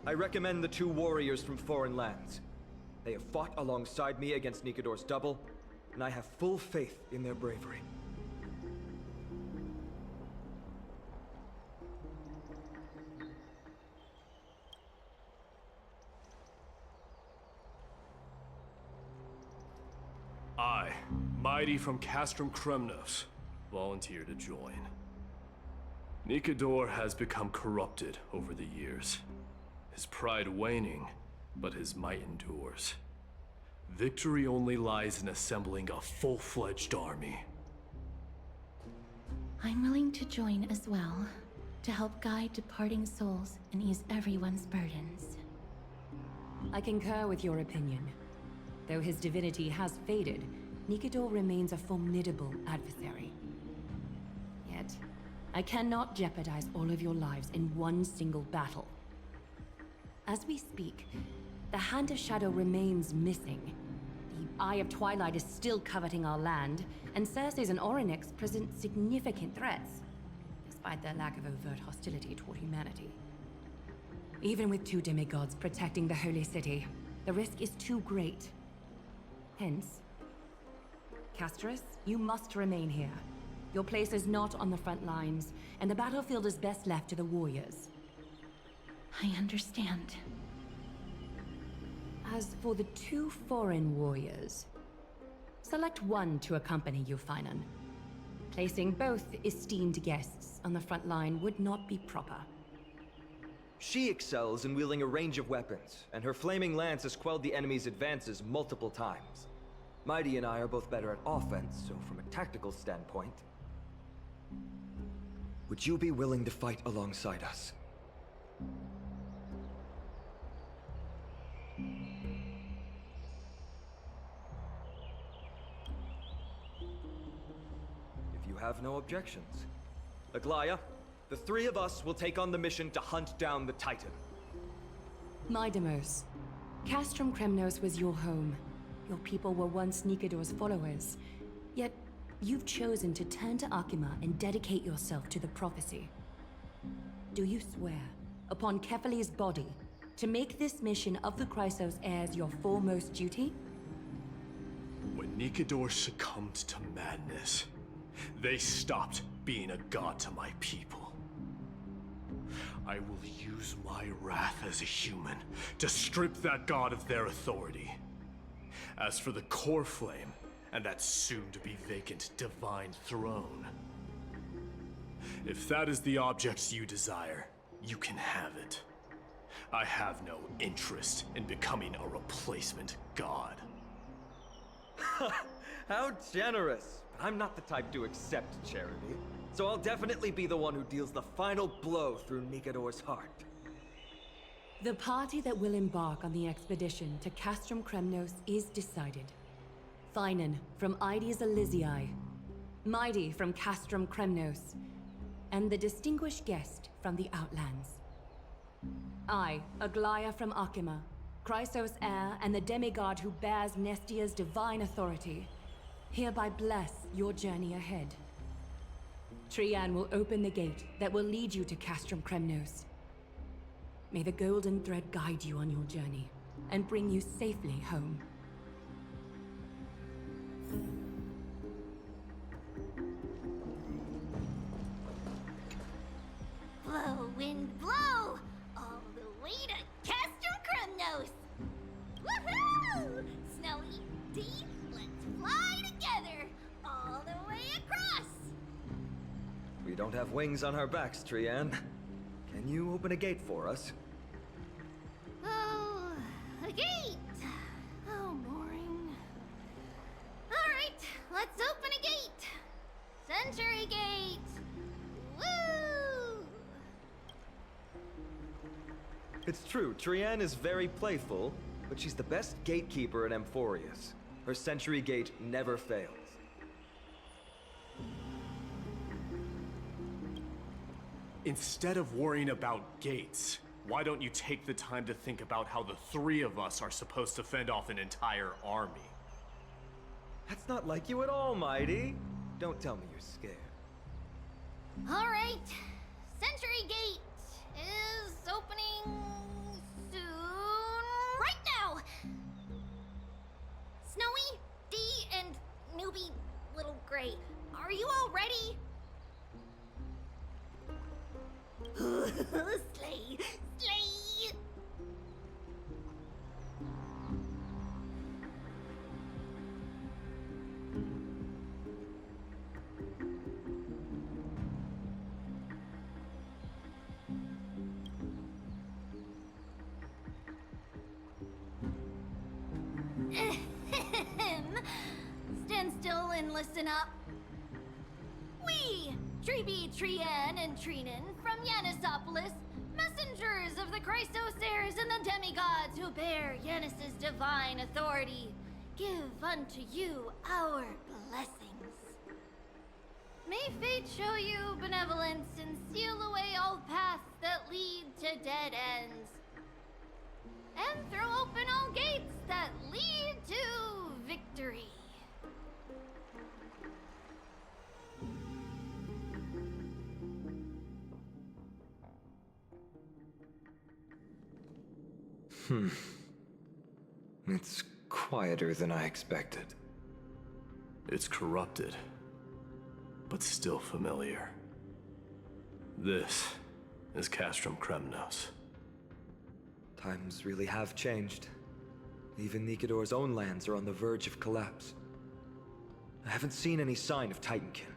I recommend the two warriors from foreign lands. They have fought alongside me against Nikador's double, and I have full faith in their bravery. I, Mighty from Castrum Kremnos, volunteer to join. Nikador has become corrupted over the years. His pride waning, but his might endures. Victory only lies in assembling a full-fledged army. I'm willing to join as well, to help guide departing souls and ease everyone's burdens. I concur with your opinion. Though his divinity has faded, Nikador remains a formidable adversary. Yet, I cannot jeopardize all of your lives in one single battle. As we speak, the Hand of Shadow remains missing. The Eye of Twilight is still coveting our land, and Circes and Orynyx present significant threats, despite their lack of overt hostility toward humanity. Even with two demigods protecting the Holy City, the risk is too great. Hence, Casterus, you must remain here. Your place is not on the front lines, and the battlefield is best left to the warriors. I understand. As for the two foreign warriors, select one to accompany you, Finan. Placing both esteemed guests on the front line would not be proper. She excels in wielding a range of weapons, and her flaming lance has quelled the enemy's advances multiple times. Mighty and I are both better at offense, so from a tactical standpoint... Would you be willing to fight alongside us? If you have no objections. Aglaya, the three of us will take on the mission to hunt down the Titan. Mydemos, Castrum Kremnos was your home. Your people were once Nikador's followers. Yet, you've chosen to turn to Akima and dedicate yourself to the prophecy. Do you swear, upon Kefali's body, to make this mission of the Chrysos heirs your foremost duty? When Nikador succumbed to madness, they stopped being a god to my people. I will use my wrath as a human to strip that god of their authority. As for the core flame, and that soon-to-be vacant divine throne, if that is the object you desire, you can have it. I have no interest in becoming a replacement god. How generous! But I'm not the type to accept charity, so I'll definitely be the one who deals the final blow through Nikador's heart. The party that will embark on the expedition to Castrum Kremnos is decided. Finan from Aedes Elysiae, Mighty from Castrum Kremnos, and the distinguished guest from the Outlands. I, Aglaya from Akima, Chrysos heir and the demigod who bears Nestia's divine authority, hereby bless your journey ahead. Trian will open the gate that will lead you to Castrum Kremnos. May the golden thread guide you on your journey. and bring you safely home. Blow, wind, blow! All the way to Castrum Kremnos! Woohoo! Snowy, Dee, let's fly together! All the way across! We don't have wings on our backs, Trian. Can you open a gate for us? Oh, a gate! Oh, boring. Alright, let's open a gate! Century Gate! Woo! It's true, Trian is very playful, but she's the best gatekeeper in Amphorius. Her Century Gate never fails. Instead of worrying about gates, why don't you take the time to think about how the three of us are supposed to fend off an entire army? That's not like you at all, Mighty. Don't tell me you're scared. Alright, Century Gate is opening soon. Right now! Snowy, Dee, and newbie Little Gray, are you all ready? Slay! Slay! Stand still and listen up. We, Treebee, Trian, and Trinan from Yanisopolis, messengers of the Chrysosaurs and the demigods who bear Yanis's divine authority, give unto you our blessings. May fate show you benevolence and seal away all paths that lead to dead ends, and throw open all gates that lead to victory. It's quieter than I expected. It's corrupted, but still familiar. This is Castrum Kremnos. Times really have changed. Even Nikador's own lands are on the verge of collapse. I haven't seen any sign of Titankin.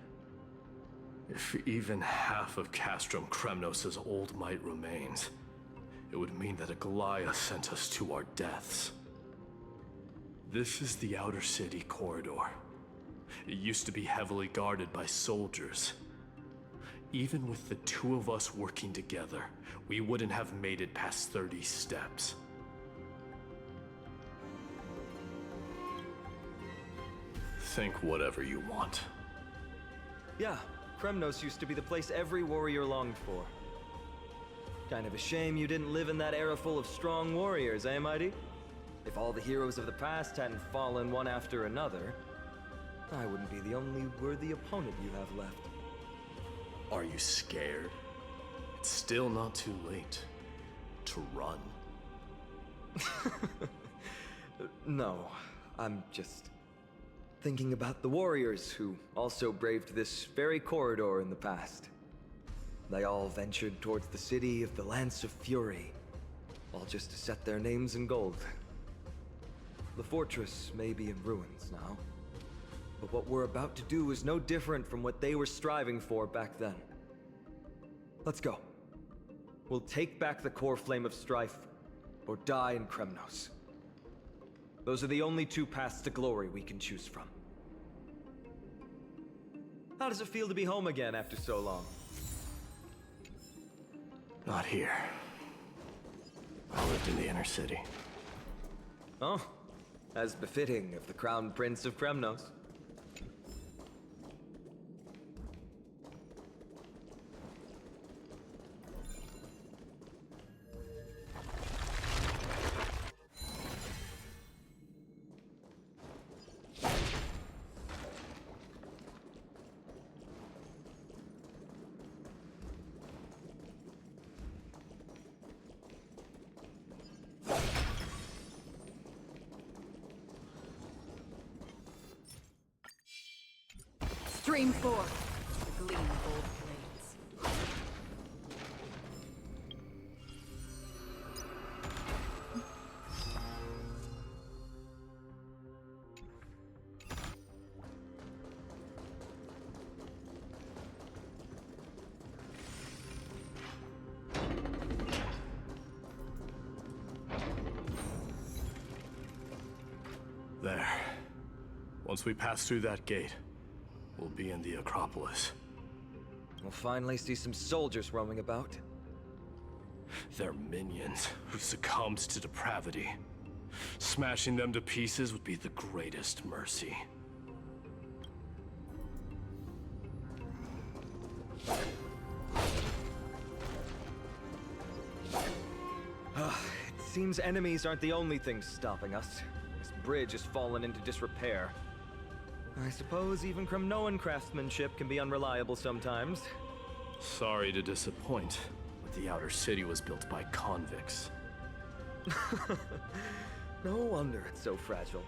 If even half of Castrum Kremnos' old might remains, it would mean that Aglaya sent us to our deaths. This is the outer city corridor. It used to be heavily guarded by soldiers. Even with the two of us working together, we wouldn't have made it past 30 steps. Think whatever you want. Yeah, Kremnos used to be the place every warrior longed for. Kind of a shame you didn't live in that era full of strong warriors, eh, Mighty? If all the heroes of the past hadn't fallen one after another, I wouldn't be the only worthy opponent you have left. Are you scared? It's still not too late to run. No, I'm just thinking about the warriors who also braved this very corridor in the past. They all ventured towards the city of the Lance of Fury, all just to set their names in gold. The fortress may be in ruins now, but what we're about to do is no different from what they were striving for back then. Let's go. We'll take back the core flame of strife, or die in Kremnos. Those are the only two paths to glory we can choose from. How does it feel to be home again after so long? Not here. I lived in the inner city. Oh, as befitting of the Crown Prince of Kremnos. Stream 4. Gleam gold blades. There. Once we pass through that gate, we'll be in the Acropolis. We'll finally see some soldiers roaming about. They're minions who succumbed to depravity. Smashing them to pieces would be the greatest mercy. It seems enemies aren't the only things stopping us. This bridge has fallen into disrepair. I suppose even Kremnoan craftsmanship can be unreliable sometimes. Sorry to disappoint, but the outer city was built by convicts. No wonder it's so fragile.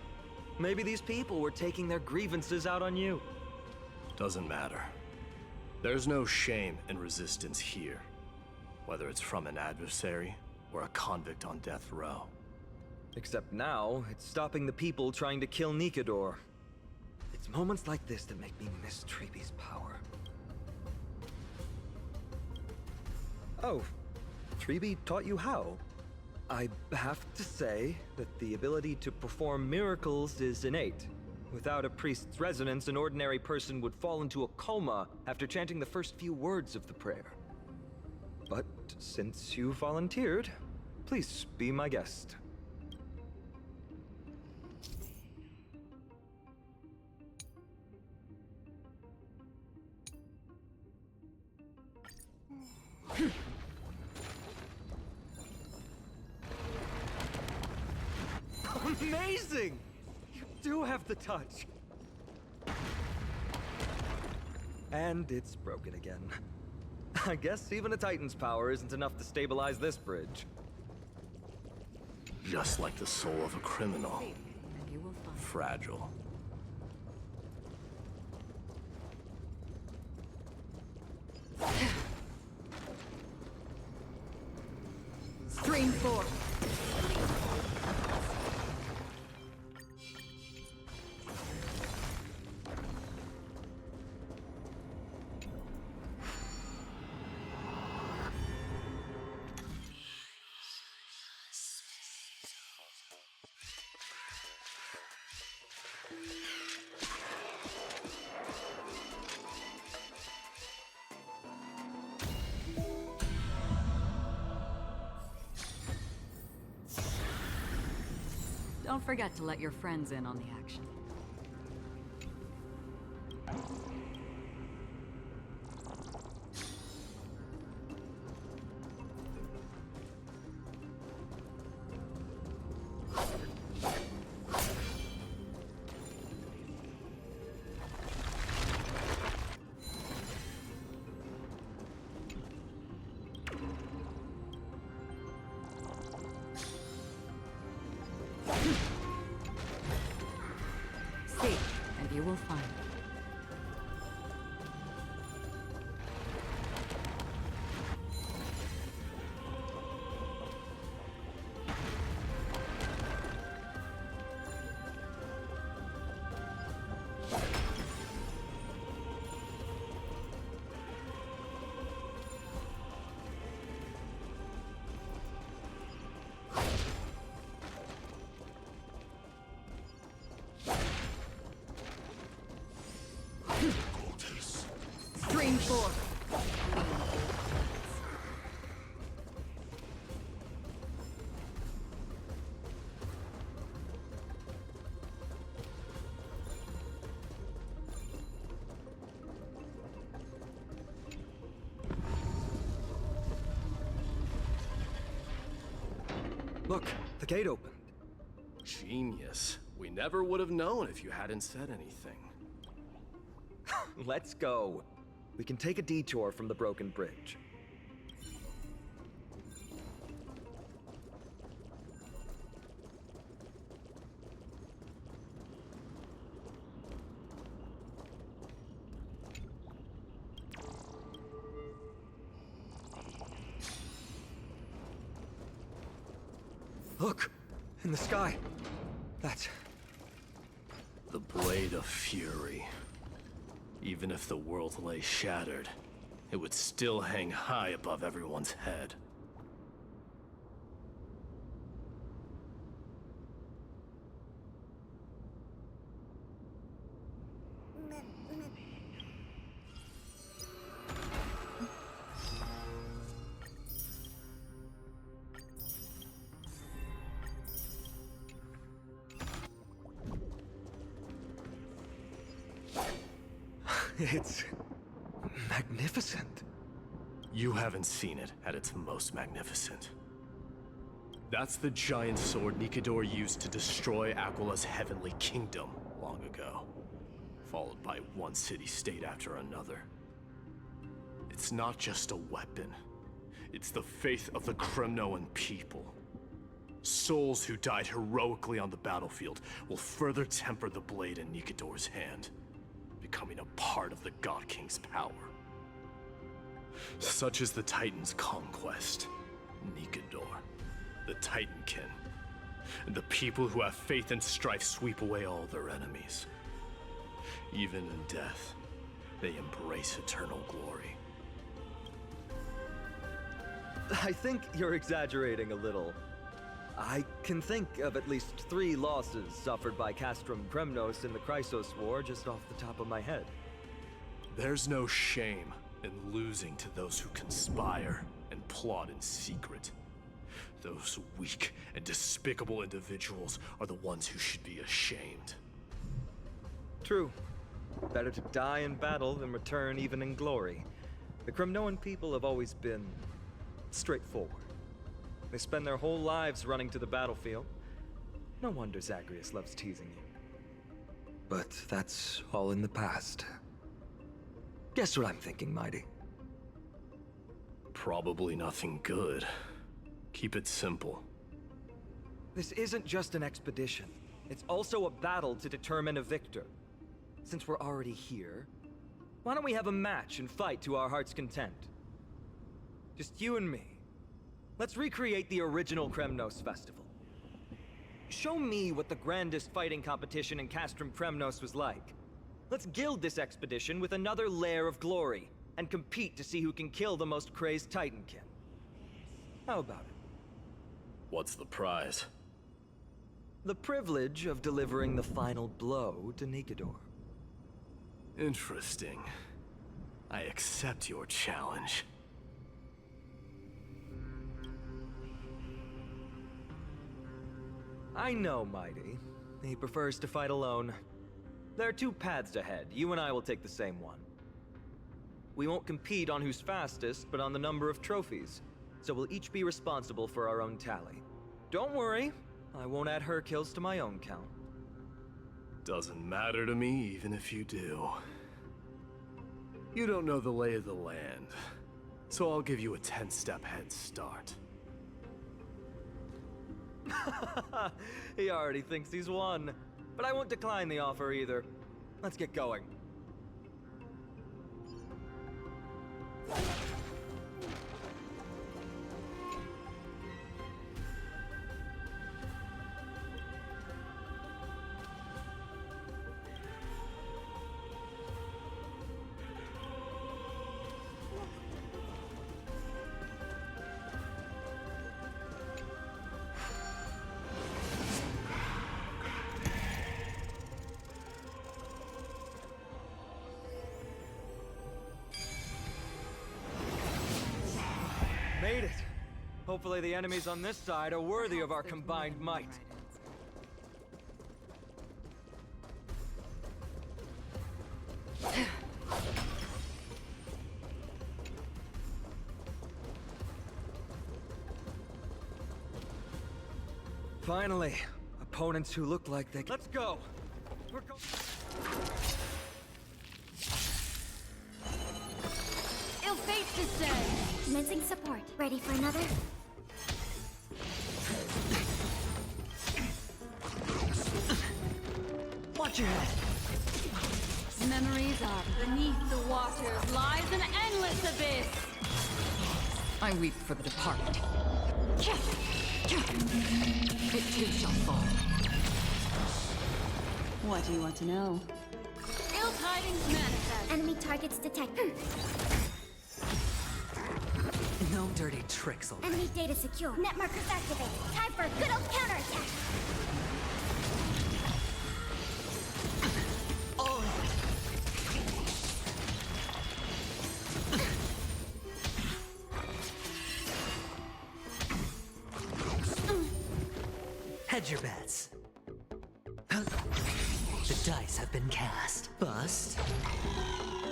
Maybe these people were taking their grievances out on you. Doesn't matter. There's no shame in resistance here, whether it's from an adversary or a convict on death row. Except now, it's stopping the people trying to kill Nikador. It's moments like this that make me miss Treebe's power. Oh, Treebe taught you how? I have to say that the ability to perform miracles is innate. Without a priest's resonance, an ordinary person would fall into a coma after chanting the first few words of the prayer. But since you volunteered, please be my guest. Amazing! You do have the touch. And it's broken again. I guess even a Titan's power isn't enough to stabilize this bridge. Just like the soul of a criminal. Fragile. Stream 4. Don't forget to let your friends in on the action. You will find. Stream 4. Look, the gate opened. Genius. We never would have known if you hadn't said anything. Let's go. We can take a detour from the broken bridge. Look! In the sky! That's... The Blade of Fury. Even if the world lay shattered, it would still hang high above everyone's head. It's... magnificent. You haven't seen it at its most magnificent. That's the giant sword Nikador used to destroy Aquila's heavenly kingdom long ago, followed by one city-state after another. It's not just a weapon. It's the faith of the Kremnoan people. Souls who died heroically on the battlefield will further temper the blade in Nikador's hand, becoming a part of the God King's power. Such is the Titan's conquest. Nikador, the Titankin, and the people who have faith and strife sweep away all their enemies. Even in death, they embrace eternal glory. I think you're exaggerating a little. I can think of at least 3 losses suffered by Castrum Kremnos in the Chrysos War just off the top of my head. There's no shame in losing to those who conspire and plot in secret. Those weak and despicable individuals are the ones who should be ashamed. True. Better to die in battle than return even in glory. The Kremnoan people have always been straightforward. They spend their whole lives running to the battlefield. No wonder Zagreus loves teasing you. But that's all in the past. Guess what I'm thinking, Mighty? Probably nothing good. Keep it simple. This isn't just an expedition. It's also a battle to determine a victor. Since we're already here, why don't we have a match and fight to our heart's content? Just you and me. Let's recreate the original Kremnos festival. Show me what the grandest fighting competition in Castrum Kremnos was like. Let's gild this expedition with another layer of glory, and compete to see who can kill the most crazed Titankin. How about it? What's the prize? The privilege of delivering the final blow to Nikador. Interesting. I accept your challenge. I know, Mighty. He prefers to fight alone. There are 2 paths ahead. You and I will take the same one. We won't compete on who's fastest, but on the number of trophies. So we'll each be responsible for our own tally. Don't worry, I won't add her kills to my own count. Doesn't matter to me, even if you do. You don't know the lay of the land, so I'll give you a 10-step head start. He already thinks he's won. But I won't decline the offer either. Let's get going. Made it. Hopefully the enemies on this side are worthy of our combined might. Finally, opponents who look like they... Let's go! We're go... Ill fate descends! Commencing support. Ready for another? Watch your head. Memories are beneath the waters lies an endless abyss. I weep for the departed. It too shall fall. What do you want to know? Ill tidings manifest. Enemy targets detected. No dirty tricks, alright? Enemy data secure. Net markers activated. Time for a good old counterattack. Hedge your bets. The dice have been cast. Bust.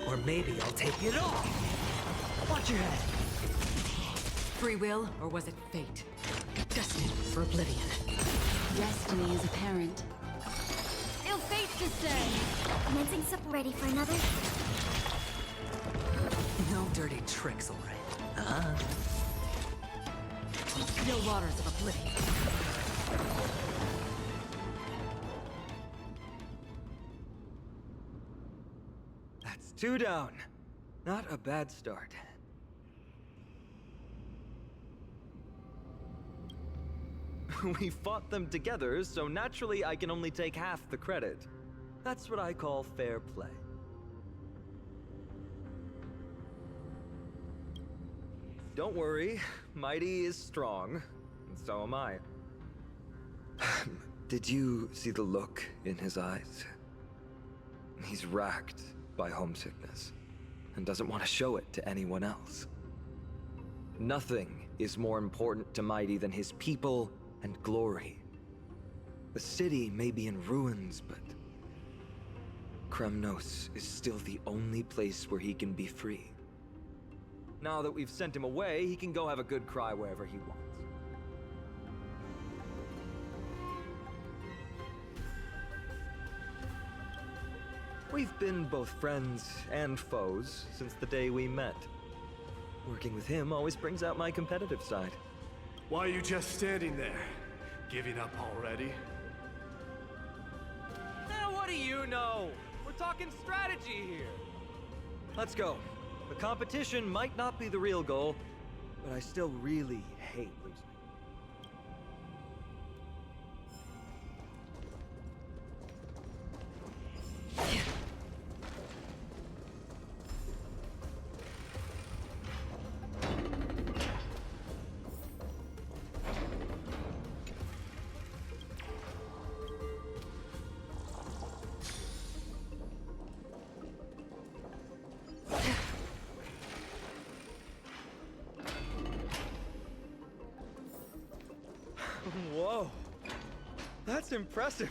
Or maybe I'll take it all. Watch your head. Free will, or was it fate? Destined for oblivion. Destiny is apparent. Ill fate descend. Commencing sup ready for another. No dirty tricks, alright? Still waters of oblivion. That's 2 down. Not a bad start. We fought them together, so naturally I can only take half the credit. That's what I call fair play. Don't worry, Mighty is strong, and so am I. Did you see the look in his eyes? He's racked by homesickness, and doesn't want to show it to anyone else. Nothing is more important to Mighty than his people and glory. The city may be in ruins, but Kremnos is still the only place where he can be free. Now that we've sent him away, he can go have a good cry wherever he wants. We've been both friends and foes since the day we met. Working with him always brings out my competitive side. Why are you just standing there? Giving up already? What do you know? We're talking strategy here. Let's go. The competition might not be the real goal, but I still really hate losing. Whoa, that's impressive.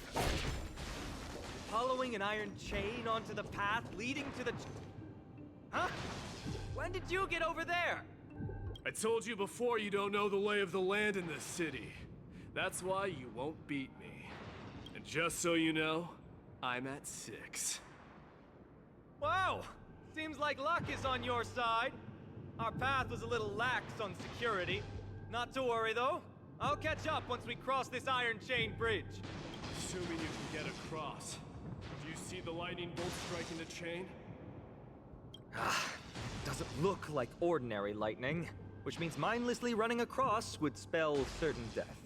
Following an iron chain onto the path leading to the... Huh? When did you get over there? I told you before you don't know the lay of the land in this city. That's why you won't beat me. And just so you know, I'm at 6. Wow, seems like luck is on your side. Our path was a little lax on security. Not to worry though. I'll catch up once we cross this iron chain bridge. Assuming you can get across. Do you see the lightning bolt striking the chain? Doesn't look like ordinary lightning, which means mindlessly running across would spell certain death.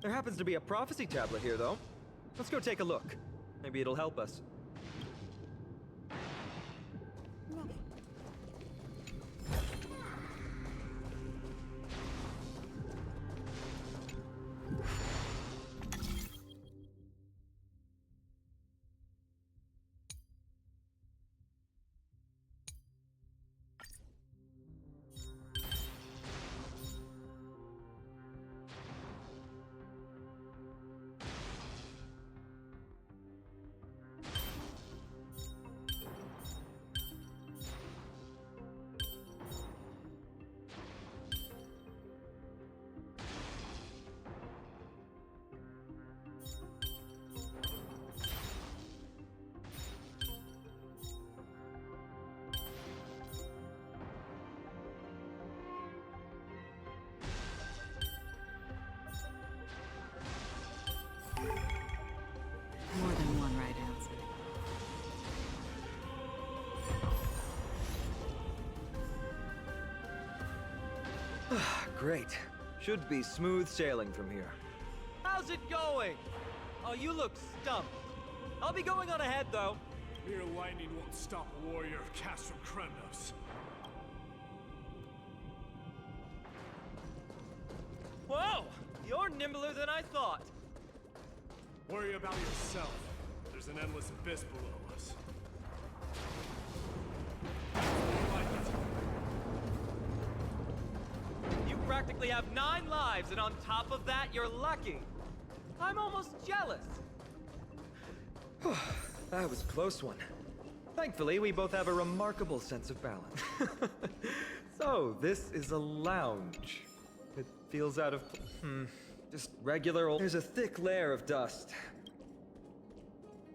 There happens to be a prophecy tablet here though. Let's go take a look. Maybe it'll help us. More than one right answer. Great. Should be smooth sailing from here. how's it going? Oh, you look stumped. I'll be going on ahead, though. Mere lightning won't stop a warrior of Castrum Kremnos. Whoa! You're nimbler than I thought. Worry about yourself. There's an endless abyss below us. You practically have 9 lives, and on top of that, you're lucky. I'm almost jealous. That was a close one. Thankfully, we both have a remarkable sense of balance. So, this is a lounge. It feels out of... just regular old... There's a thick layer of dust.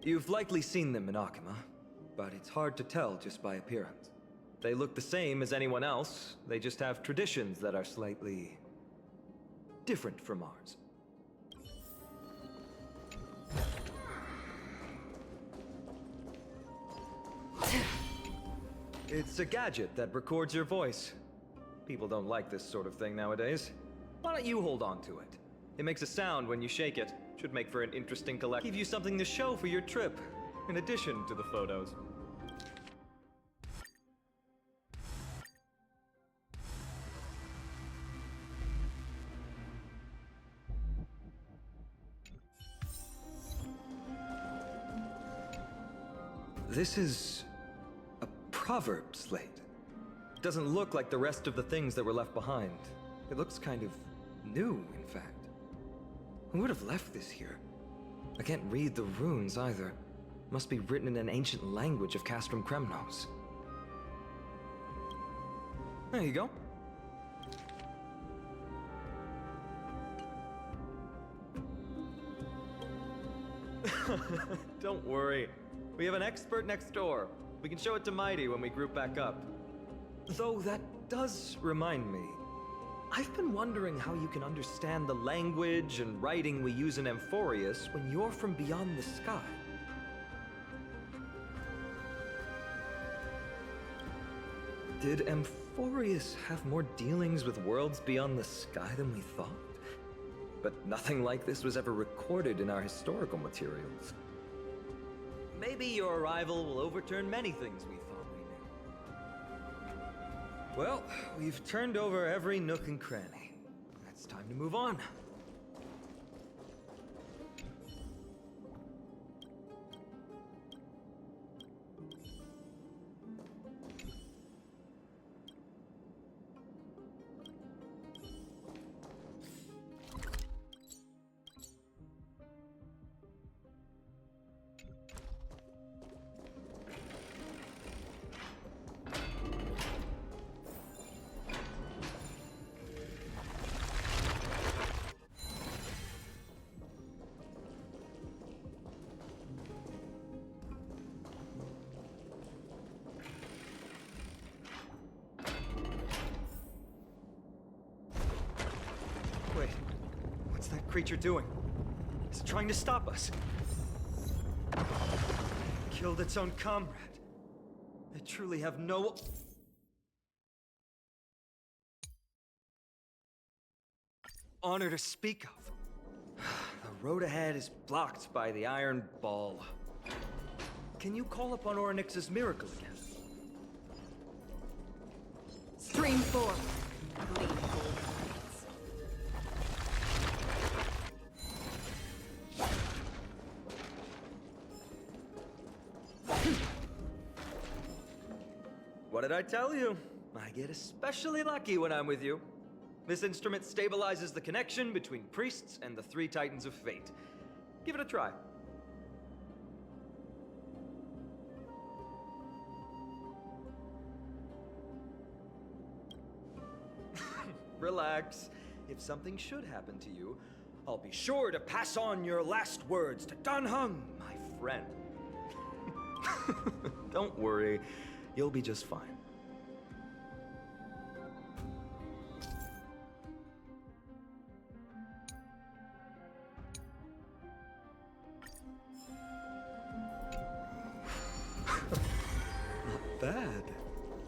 You've likely seen them in Akima, but it's hard to tell just by appearance. They look the same as anyone else, they just have traditions that are slightly... different from ours. It's a gadget that records your voice. People don't like this sort of thing nowadays. Why don't you hold on to it? It makes a sound when you shake it. Should make for an interesting collection. Give you something to show for your trip, in addition to the photos. This is a proverb slate. It doesn't look like the rest of the things that were left behind. It looks kind of new, in fact. Who would have left this here? I can't read the runes either. Must be written in an ancient language of Castrum Kremnos. There you go. Don't worry. We have an expert next door. We can show it to Mighty when we group back up. Though that does remind me. I've been wondering how you can understand the language and writing we use in Amphorius when you're from beyond the sky. Did Amphorius have more dealings with worlds beyond the sky than we thought? But nothing like this was ever recorded in our historical materials. Maybe your arrival will overturn many things we thought we knew. Well, we've turned over every nook and cranny. It's time to move on. Wait, what's that creature doing? It's trying to stop us. Killed its own comrade. They truly have no... honor to speak of. The road ahead is blocked by the Iron Ball. Can you call upon Orynyx's miracle again? Stream 4. Gleam gold plates. What did I tell you? I get especially lucky when I'm with you. This instrument stabilizes the connection between priests and the 3 Titans of Fate. Give it a try. Relax. If something should happen to you, I'll be sure to pass on your last words to Dan Heng, my friend. Don't worry, you'll be just fine. Not bad.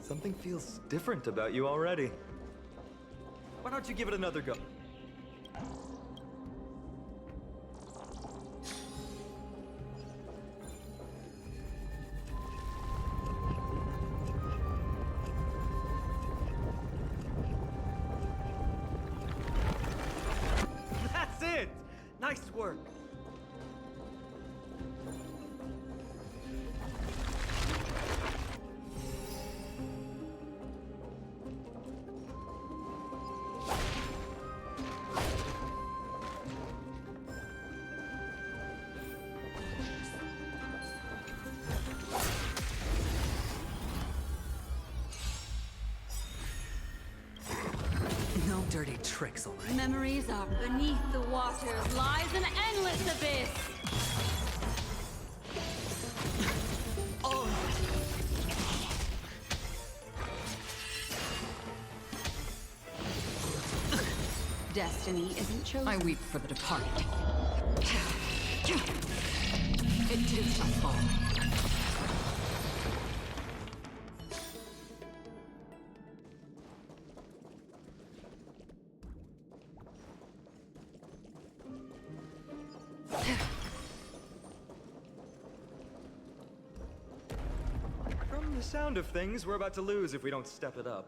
Something feels different about you already. Why don't you give it another go? Nice work. No dirty tricks, all right? Memories are beneath the waters lies an endless abyss. Destiny isn't chosen. I weep for the departed. It too shall fall. From the sound of things, we're about to lose if we don't step it up.